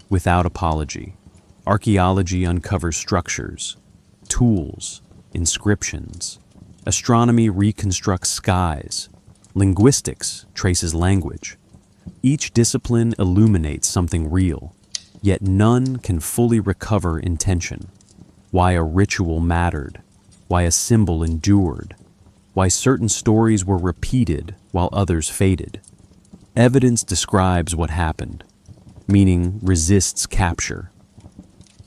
without apology. Archaeology uncovers structures, tools, inscriptions. Astronomy reconstructs skies. Linguistics traces language. Each discipline illuminates something real, yet none can fully recover intention. Why a ritual mattered, why a symbol endured, why certain stories were repeated while others faded. Evidence describes what happened, meaning resists capture.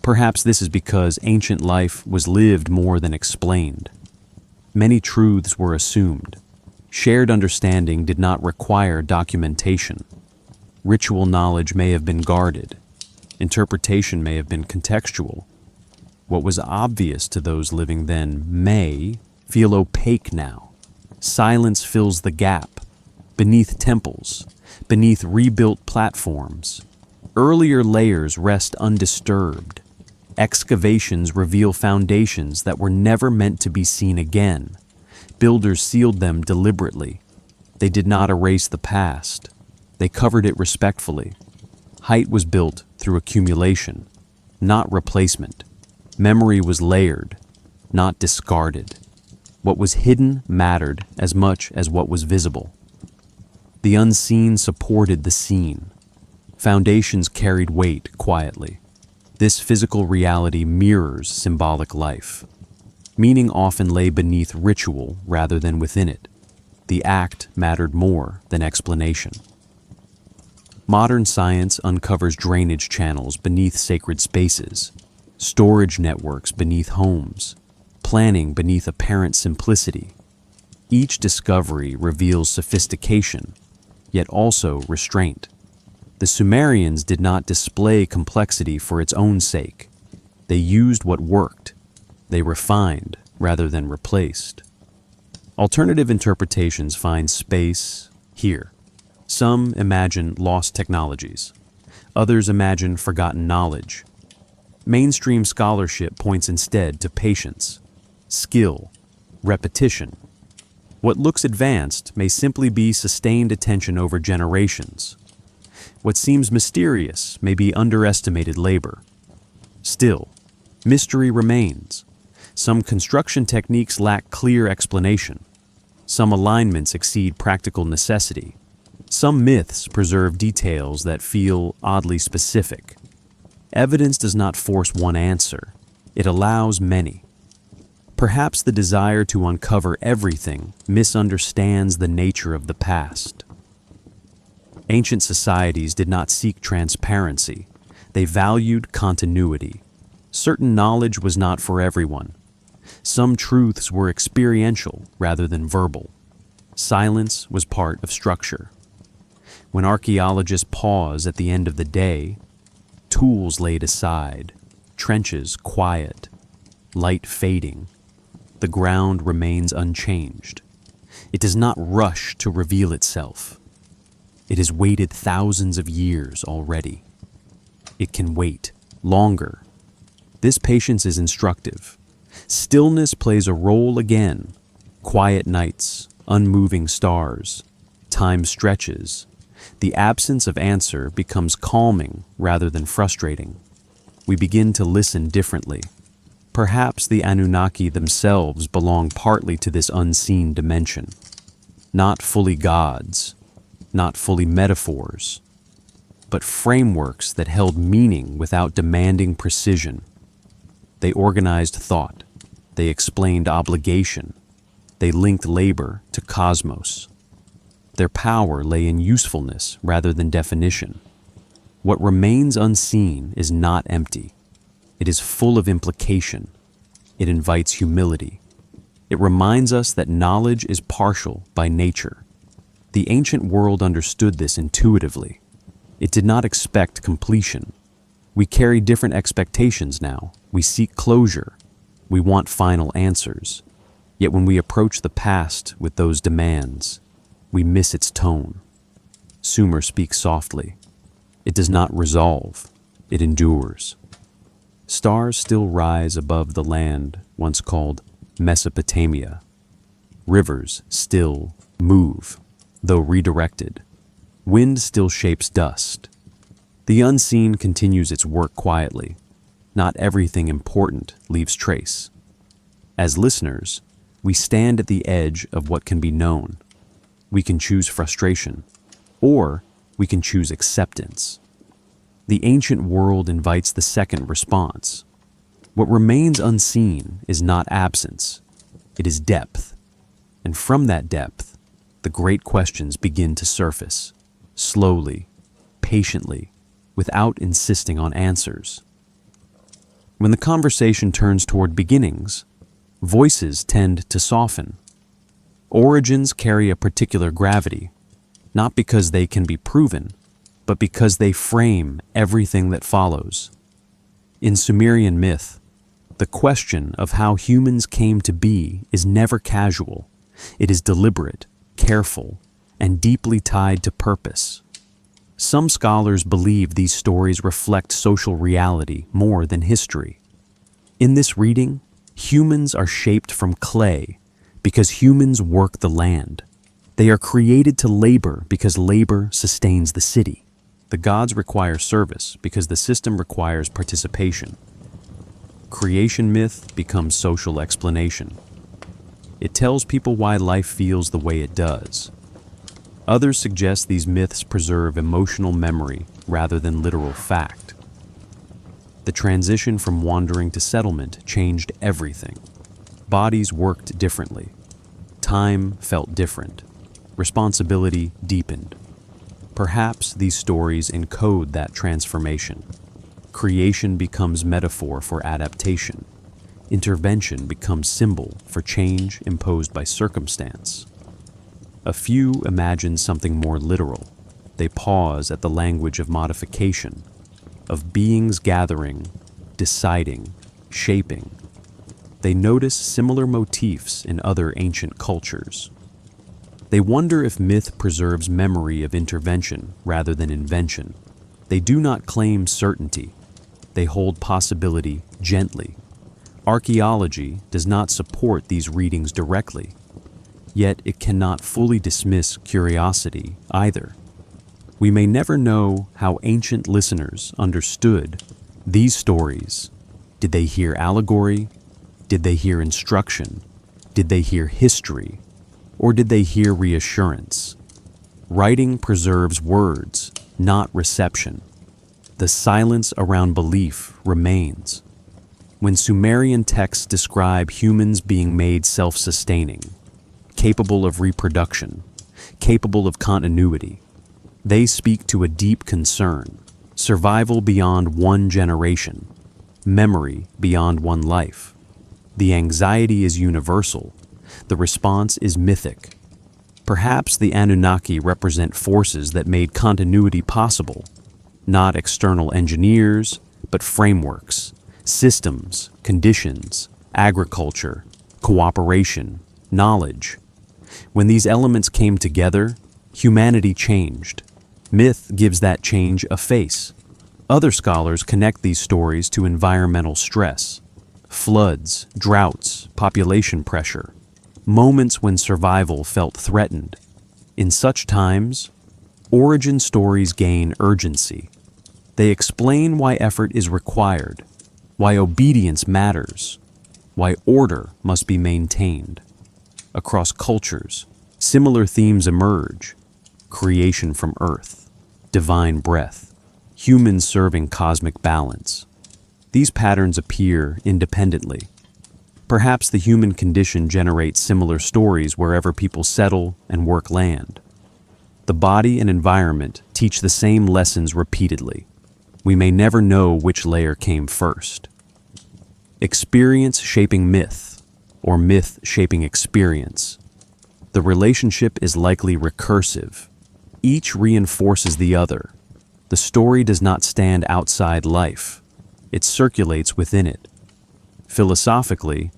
Perhaps this is because ancient life was lived more than explained. Many truths were assumed. Shared understanding did not require documentation. Ritual knowledge may have been guarded. Interpretation may have been contextual. What was obvious to those living then may feel opaque now. Silence fills the gap, beneath temples, beneath rebuilt platforms. Earlier layers rest undisturbed. Excavations reveal foundations that were never meant to be seen again. Builders sealed them deliberately. They did not erase the past. They covered it respectfully. Height was built through accumulation, not replacement. Memory was layered, not discarded. What was hidden mattered as much as what was visible. The unseen supported the seen. Foundations carried weight quietly. This physical reality mirrors symbolic life. Meaning often lay beneath ritual rather than within it. The act mattered more than explanation. Modern science uncovers drainage channels beneath sacred spaces, storage networks beneath homes, planning beneath apparent simplicity. Each discovery reveals sophistication, yet also restraint. The Sumerians did not display complexity for its own sake. They used what worked. They refined rather than replaced. Alternative interpretations find space here. Some imagine lost technologies. Others imagine forgotten knowledge. Mainstream scholarship points instead to patience, skill, repetition. What looks advanced may simply be sustained attention over generations. What seems mysterious may be underestimated labor. Still, mystery remains. Some construction techniques lack clear explanation. Some alignments exceed practical necessity. Some myths preserve details that feel oddly specific. Evidence does not force one answer. It allows many. Perhaps the desire to uncover everything misunderstands the nature of the past. Ancient societies did not seek transparency. They valued continuity. Certain knowledge was not for everyone. Some truths were experiential rather than verbal. Silence was part of structure. When archaeologists pause at the end of the day, tools laid aside, trenches quiet, light fading, the ground remains unchanged. It does not rush to reveal itself. It has waited thousands of years already. It can wait longer. This patience is instructive. Stillness plays a role again. Quiet nights, unmoving stars, time stretches. The absence of answer becomes calming rather than frustrating. We begin to listen differently. Perhaps the Anunnaki themselves belong partly to this unseen dimension. Not fully gods, not fully metaphors, but frameworks that held meaning without demanding precision. They organized thought. They explained obligation. They linked labor to cosmos. Their power lay in usefulness rather than definition. What remains unseen is not empty. It is full of implication. It invites humility. It reminds us that knowledge is partial by nature. The ancient world understood this intuitively. It did not expect completion. We carry different expectations now. We seek closure. We want final answers. Yet when we approach the past with those demands, we miss its tone. Sumer speaks softly. It does not resolve. It endures. Stars still rise above the land once called Mesopotamia. Rivers still move, though redirected. Wind still shapes dust. The unseen continues its work quietly. Not everything important leaves trace. As listeners, we stand at the edge of what can be known. We can choose frustration, or we can choose acceptance. The ancient world invites the second response. What remains unseen is not absence, it is depth. And from that depth, the great questions begin to surface, slowly, patiently, without insisting on answers. When the conversation turns toward beginnings, voices tend to soften. Origins carry a particular gravity, not because they can be proven, but because they frame everything that follows. In Sumerian myth, The question of how humans came to be is never casual. It is deliberate, careful, and deeply tied to purpose. Some scholars believe these stories reflect social reality more than history. In this reading, humans are shaped from clay because humans work the land. They are created to labor because labor sustains the city. The gods require service because the system requires participation. Creation myth becomes social explanation. It tells people why life feels the way it does. Others suggest these myths preserve emotional memory rather than literal fact. The transition from wandering to settlement changed everything. Bodies worked differently. Time felt different. Responsibility deepened. Perhaps these stories encode that transformation. Creation becomes metaphor for adaptation. Intervention becomes symbol for change imposed by circumstance. A few imagine something more literal. They pause at the language of modification, of beings gathering, deciding, shaping. They notice similar motifs in other ancient cultures. They wonder if myth preserves memory of intervention rather than invention. They do not claim certainty. They hold possibility gently. Archaeology does not support these readings directly, yet it cannot fully dismiss curiosity either. We may never know how ancient listeners understood these stories. Did they hear allegory? Did they hear instruction? Did they hear history? Or did they hear reassurance? Writing preserves words, not reception. The silence around belief remains. When Sumerian texts describe humans being made self-sustaining, capable of reproduction, capable of continuity, they speak to a deep concern: survival beyond one generation, memory beyond one life. The anxiety is universal. The response is mythic. Perhaps the Anunnaki represent forces that made continuity possible, not external engineers, but frameworks, systems, conditions, agriculture, cooperation, knowledge. When these elements came together, humanity changed. Myth gives that change a face. Other scholars connect these stories to environmental stress, floods, droughts, population pressure, moments when survival felt threatened. In such times, origin stories gain urgency. They explain why effort is required, why obedience matters, why order must be maintained. Across cultures, similar themes emerge: creation from earth, divine breath, humans serving cosmic balance. These patterns appear independently. Perhaps the human condition generates similar stories wherever people settle and work land. The body and environment teach the same lessons repeatedly. We may never know which layer came first. Experience shaping myth, or myth shaping experience. The relationship is likely recursive. Each reinforces the other. The story does not stand outside life. It circulates within it. Philosophically,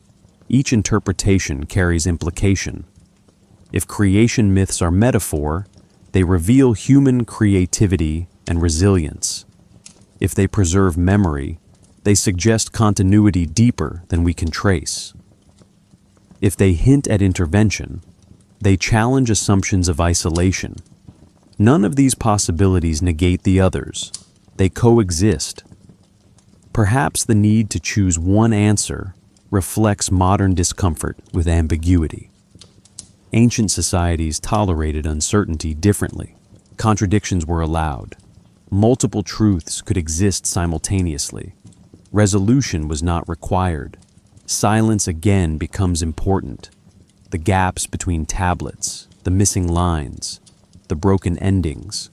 each interpretation carries implication. If creation myths are metaphor, they reveal human creativity and resilience. If they preserve memory, they suggest continuity deeper than we can trace. If they hint at intervention, they challenge assumptions of isolation. None of these possibilities negate the others. They coexist. Perhaps the need to choose one answer reflects modern discomfort with ambiguity. Ancient societies tolerated uncertainty differently. Contradictions were allowed. Multiple truths could exist simultaneously. Resolution was not required. Silence again becomes important. The gaps between tablets, the missing lines, the broken endings.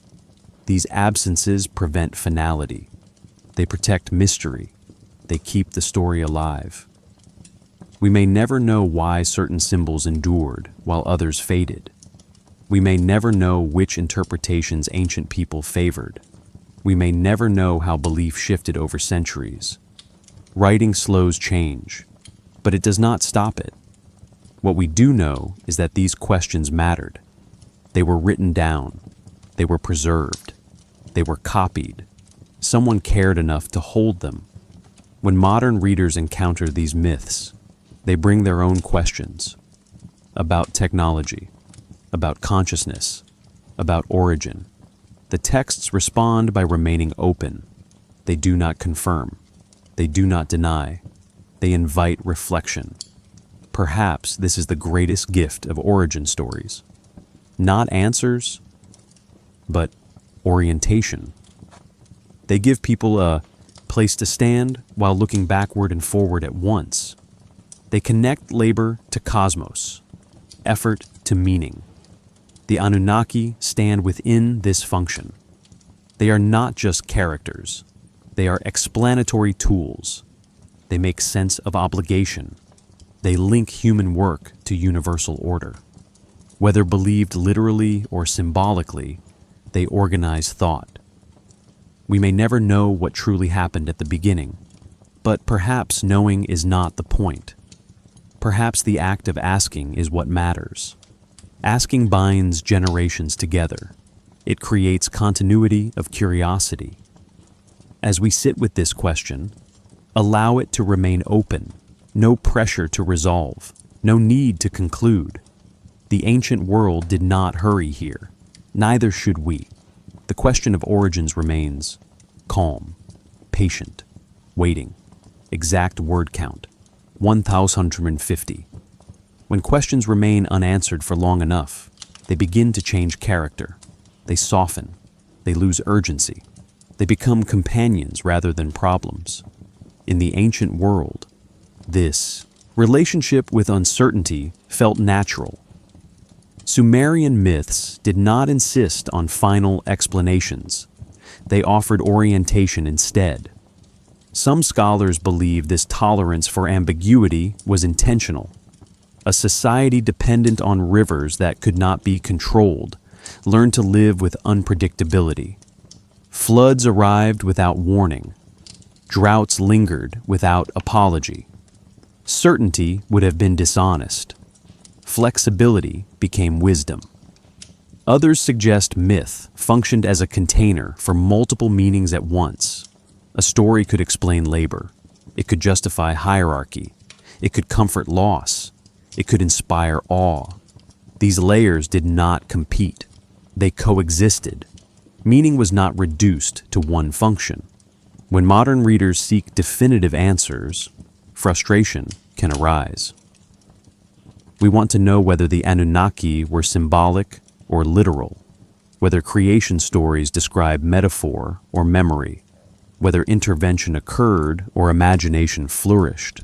These absences prevent finality. They protect mystery. They keep the story alive. We may never know why certain symbols endured while others faded. We may never know which interpretations ancient people favored. We may never know how belief shifted over centuries. Writing slows change, but it does not stop it. What we do know is that these questions mattered. They were written down. They were preserved. They were copied. Someone cared enough to hold them. When modern readers encounter these myths, they bring their own questions about technology, about consciousness, about origin. The texts respond by remaining open. They do not confirm. They do not deny. They invite reflection. Perhaps this is the greatest gift of origin stories. Not answers, but orientation. They give people a place to stand while looking backward and forward at once. They connect labor to cosmos, effort to meaning. The Anunnaki stand within this function. They are not just characters. They are explanatory tools. They make sense of obligation. They link human work to universal order. Whether believed literally or symbolically, they organize thought. We may never know what truly happened at the beginning, but perhaps knowing is not the point. Perhaps the act of asking is what matters. Asking binds generations together. It creates continuity of curiosity. As we sit with this question, allow it to remain open. No pressure to resolve. No need to conclude. The ancient world did not hurry here. Neither should we. The question of origins remains calm, patient, waiting. Exact word count, 1,050. When questions remain unanswered for long enough, they begin to change character. They soften. They lose urgency. They become companions rather than problems. In the ancient world, this relationship with uncertainty felt natural. Sumerian myths did not insist on final explanations. They offered orientation instead. Some scholars believe this tolerance for ambiguity was intentional. A society dependent on rivers that could not be controlled learned to live with unpredictability. Floods arrived without warning. Droughts lingered without apology. Certainty would have been dishonest. Flexibility became wisdom. Others suggest myth functioned as a container for multiple meanings at once. A story could explain labor. It could justify hierarchy. It could comfort loss. It could inspire awe. These layers did not compete. They coexisted. Meaning was not reduced to one function. When modern readers seek definitive answers, frustration can arise. We want to know whether the Anunnaki were symbolic or literal, whether creation stories describe metaphor or memory, whether intervention occurred or imagination flourished.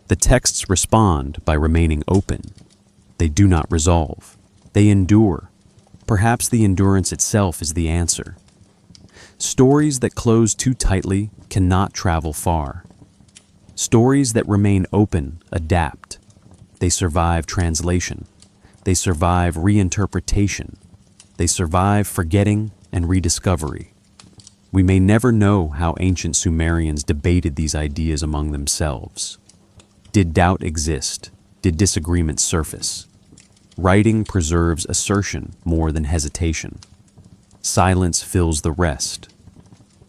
The texts respond by remaining open. They do not resolve. They endure. Perhaps the endurance itself is the answer. Stories that close too tightly cannot travel far. Stories that remain open adapt. They survive translation. They survive reinterpretation. They survive forgetting and rediscovery. We may never know how ancient Sumerians debated these ideas among themselves. Did doubt exist? Did disagreement surface? Writing preserves assertion more than hesitation. Silence fills the rest.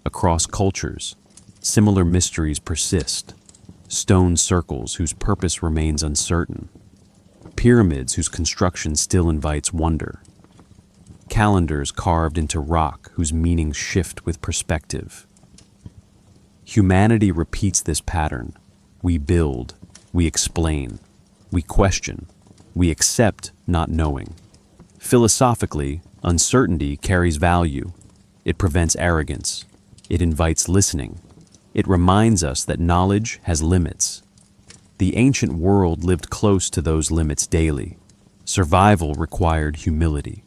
Across cultures, similar mysteries persist. Stone circles whose purpose remains uncertain. Pyramids whose construction still invites wonder. Calendars carved into rock whose meanings shift with perspective. Humanity repeats this pattern. We build, we explain, we question, we accept not knowing. Philosophically, uncertainty carries value. It prevents arrogance. It invites listening. It reminds us that knowledge has limits. The ancient world lived close to those limits daily. Survival required humility.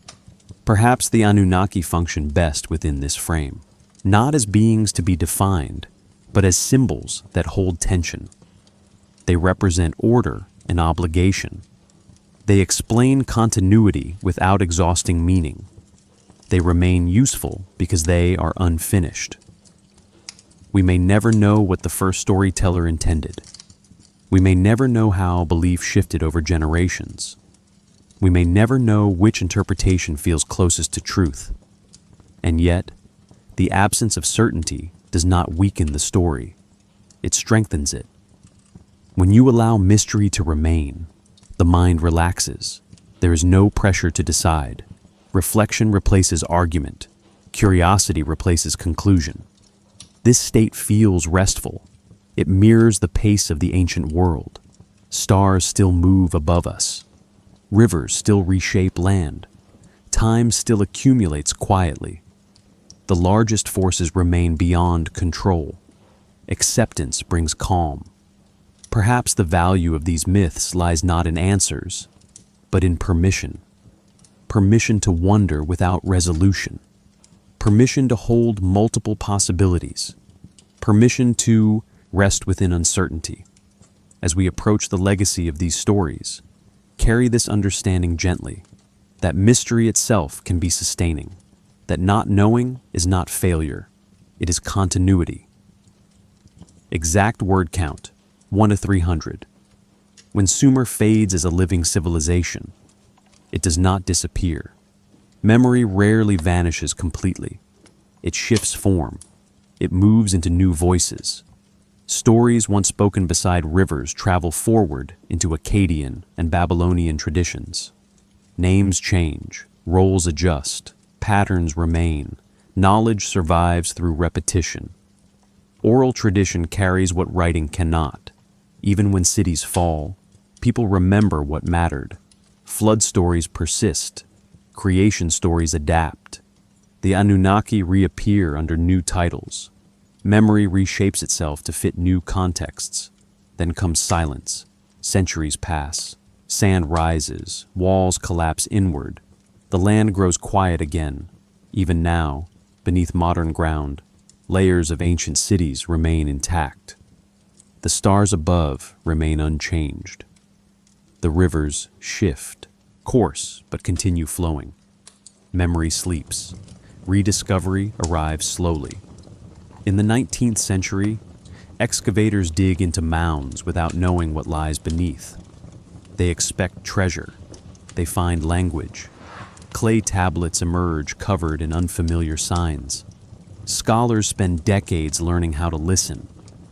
Perhaps the Anunnaki function best within this frame, not as beings to be defined, but as symbols that hold tension. They represent order and obligation. They explain continuity without exhausting meaning. They remain useful because they are unfinished. We may never know what the first storyteller intended. We may never know how belief shifted over generations. We may never know which interpretation feels closest to truth. And yet, the absence of certainty does not weaken the story. It strengthens it. When you allow mystery to remain, the mind relaxes. There is no pressure to decide. Reflection replaces argument. Curiosity replaces conclusion. This state feels restful. It mirrors the pace of the ancient world. Stars still move above us. Rivers still reshape land. Time still accumulates quietly. The largest forces remain beyond control. Acceptance brings calm. Perhaps the value of these myths lies not in answers, but in permission. Permission to wonder without resolution. Permission to hold multiple possibilities. Permission to rest within uncertainty. As we approach the legacy of these stories, carry this understanding gently, that mystery itself can be sustaining, that not knowing is not failure, it is continuity. Exact word count, 1 to 300. When Sumer fades as a living civilization, it does not disappear. Memory rarely vanishes completely. It shifts form. It moves into new voices. Stories once spoken beside rivers travel forward into Akkadian and Babylonian traditions. Names change, roles adjust, patterns remain, knowledge survives through repetition. Oral tradition carries what writing cannot. Even when cities fall, people remember what mattered. Flood stories persist. Creation stories adapt. The Anunnaki reappear under new titles. Memory reshapes itself to fit new contexts. Then comes silence. Centuries pass. Sand rises. Walls collapse inward. The land grows quiet again. Even now, beneath modern ground, layers of ancient cities remain intact. The stars above remain unchanged. The rivers shift course but continue flowing. Memory sleeps. Rediscovery arrives slowly. In the 19th century, excavators dig into mounds without knowing what lies beneath. They expect treasure. They find language. Clay tablets emerge covered in unfamiliar signs. Scholars spend decades learning how to listen.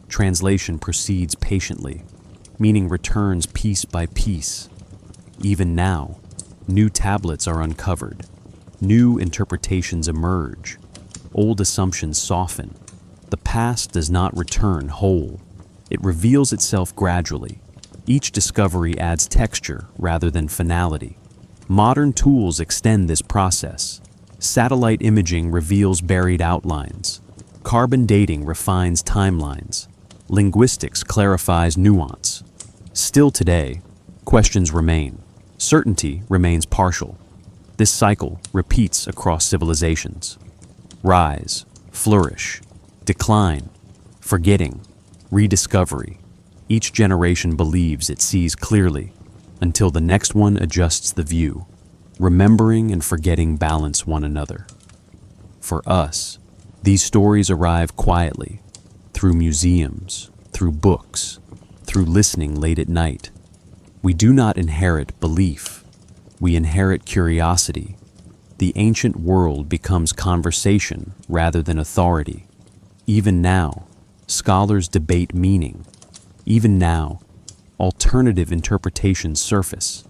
Translation proceeds patiently. Meaning returns piece by piece. Even now, new tablets are uncovered. New interpretations emerge. Old assumptions soften. The past does not return whole. It reveals itself gradually. Each discovery adds texture rather than finality. Modern tools extend this process. Satellite imaging reveals buried outlines. Carbon dating refines timelines. Linguistics clarifies nuance. Still today, questions remain. Certainty remains partial. This cycle repeats across civilizations. Rise, flourish, decline, forgetting, rediscovery. Each generation believes it sees clearly until the next one adjusts the view. Remembering and forgetting balance one another. For us, these stories arrive quietly, through museums, through books, through listening late at night. We do not inherit belief. We inherit curiosity. The ancient world becomes conversation rather than authority. Even now, scholars debate meaning. Even now, alternative interpretations surface.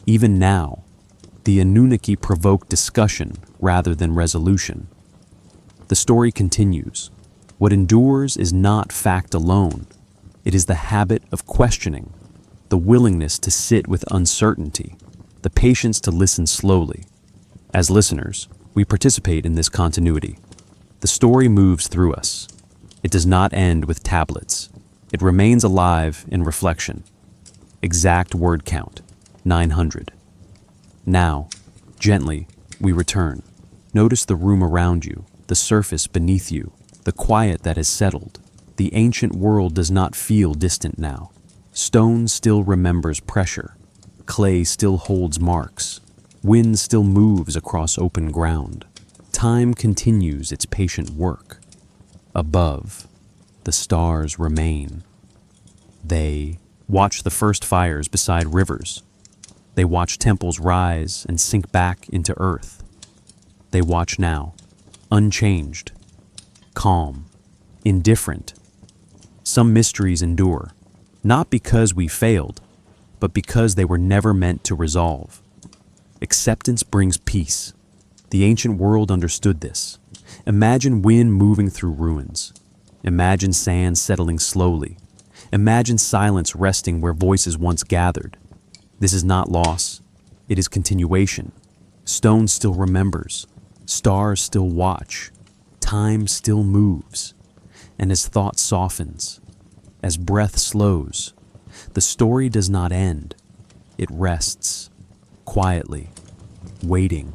Even now, the Anunnaki provoke discussion rather than resolution. The story continues. What endures is not fact alone. It is the habit of questioning, the willingness to sit with uncertainty, the patience to listen slowly. As listeners, we participate in this continuity. The story moves through us. It does not end with tablets. It remains alive in reflection. Exact word count, 900. Now, gently, we return. Notice the room around you, the surface beneath you, the quiet that has settled. The ancient world does not feel distant now. Stone still remembers pressure. Clay still holds marks. Wind still moves across open ground. Time continues its patient work. Above, the stars remain. They watch the first fires beside rivers. They watch temples rise and sink back into earth. They watch now, unchanged, calm, indifferent. Some mysteries endure, not because we failed, but because they were never meant to resolve. Acceptance brings peace. The ancient world understood this. Imagine wind moving through ruins. Imagine sand settling slowly. Imagine silence resting where voices once gathered. This is not loss. It is continuation. Stone still remembers. Stars still watch. Time still moves. And as thought softens, as breath slows, the story does not end. It rests, quietly, waiting.